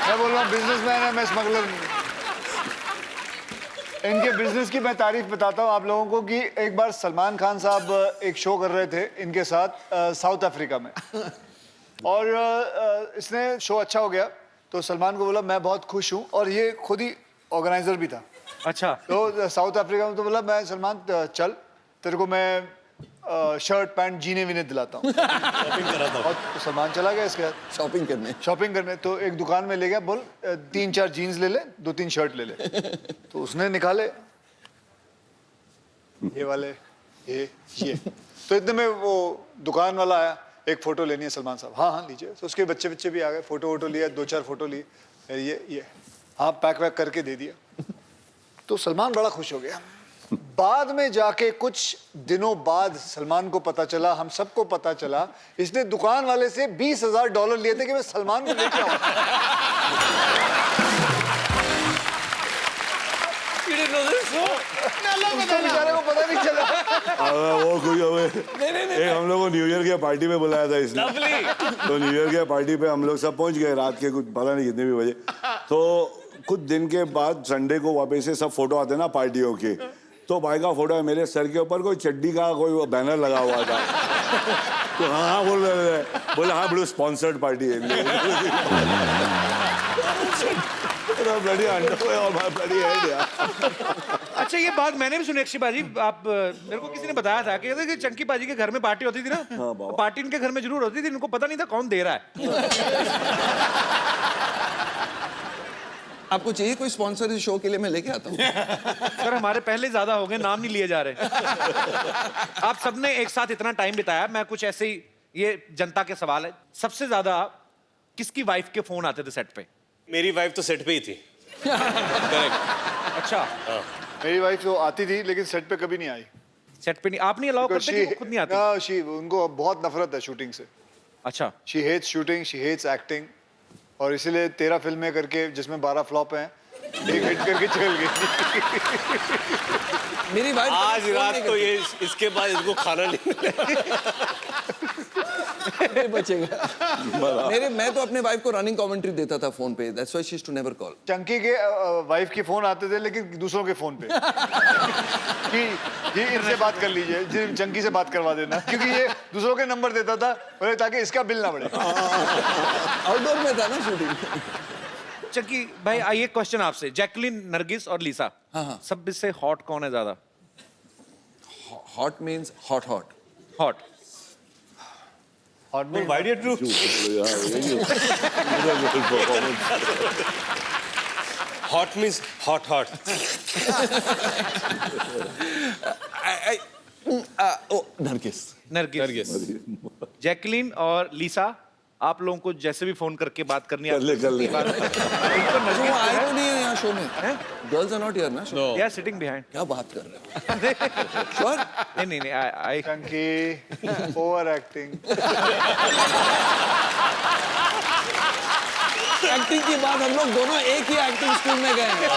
मैं बोल रहा हूँ बिजनेसमैन है, मैं स्मगलर नहीं हूँ। इनके बिजनेस की मैं तारीफ बताता हूँ आप लोगों को कि एक बार सलमान खान साहब एक शो कर रहे थे इनके साथ साउथ अफ्रीका में, और इसने शो अच्छा हो गया तो सलमान को बोला मैं बहुत खुश हूँ, और ये खुद ही ऑर्गेनाइजर भी था। अच्छा। तो साउथ अफ्रीका में तो बोला मैं सलमान चल, तेरे को मैं शर्ट पैंट जीने वीने दिलाता हूँ। और सलमान चला गया इसके साथ शॉपिंग करने। तो एक दुकान में ले गया, बोल 3-4 जीन्स ले ले, 2-3 शर्ट ले ले। तो उसने निकाले ये वाले, ये तो इतने में वो दुकान वाला आया, एक फोटो लेनी है सलमान साहब। हाँ लीजिए। तो उसके बच्चे भी आ गए, फोटो लिया, 2-4 फोटो लिए, ये हाँ पैक वैक करके दे दिया। तो सलमान बड़ा खुश हो गया। बाद में जाके कुछ दिनों बाद सलमान को पता चला, हम सबको पता चला, इसने दुकान वाले से $20,000 लिए थे कि मैं सलमान को लेके आऊं। उसको बेचारे को पता नहीं चला। वो कोई हम लोग को न्यू ईयर के पार्टी में बुलाया था इसने, तो न्यू ईयर के पार्टी पे हम लोग सब पहुंच गए रात के कुछ पता नहीं कितने भी बजे। तो कुछ दिन के बाद संडे को वापस से सब फोटो आते ना पार्टियों के, तो भाई का फोटो है, मेरे सर के ऊपर कोई चड्डी का कोई बैनर लगा हुआ था। तो हाँ बोले हाँ बड़े स्पॉन्सर्ड पार्टी है। अच्छा, ये बात मैंने भी सुनी अक्षय बाजी, आप मेरे को किसी ने बताया था कि चंकी बाजी के घर में पार्टी होती थी ना, तो पार्टी इनके घर में जरूर होती थी, इनको पता नहीं था कौन दे रहा है। आपको चाहिए कोई स्पॉन्सर इस शो के लिए? मैं लेके आता हूँ। सर हमारे पहले ज्यादा हो गए, नाम नहीं लिए जा रहे। आप सबने एक साथ इतना टाइम बिताया, मैं कुछ ऐसे ही, ये जनता के सवाल है, सबसे ज्यादा किसकी वाइफ के फोन आते थे सेट पे? मेरी वाइफ तो सेट पे ही थी। करेक्ट। अच्छा, मेरी वाइफ तो आती थी लेकिन सेट पे कभी नहीं आई। सेट पे नहीं, आप नहीं अलाउ करते कि वो खुद नहीं आती? उनको बहुत नफरत है शूटिंग से। अच्छा, she hates shooting, she hates acting, और इसीलिए 13 फिल्में करके जिसमें 12 फ्लॉप हैं, एक हिट करके चल गई। मेरी वाइफ आज रात को ये इसके बाद इसको खाना नहीं बचेगा। मैं तो अपने वाइफ को रनिंग कमेंट्री देता था फोन पे, that's why she used to never call. Chunky के वाइफ के फोन आते थे लेकिन दूसरों के फोन पे कि ये इनसे बात कर लीजिए, चंकी से बात करवा देना, क्योंकि ये दूसरों के नंबर देता था ताकि इसका बिल ना बढ़े। आउटडोर में था ना शूटिंग। चंकी भाई आइए क्वेश्चन आपसे, जैकलिन, नरगिस और लीसा, हाँ। सब से हॉट कौन है ज्यादा? Hot means hot hot hot hot में Why do you do? Hot means hot. Nargis. Jacqueline और लीसा, आप लोगों को जैसे भी फोन करके बात करनी है, कर ले वो आए तो नहीं है यहाँ शो में? गर्ल्स आर नॉट हियर ना? They are sitting behind. क्या बात कर रहे हो? श्योर? नहीं, I Chunky over acting. Acting की बात, हम लोग दोनों एक ही एक्टिंग स्कूल में गए हैं।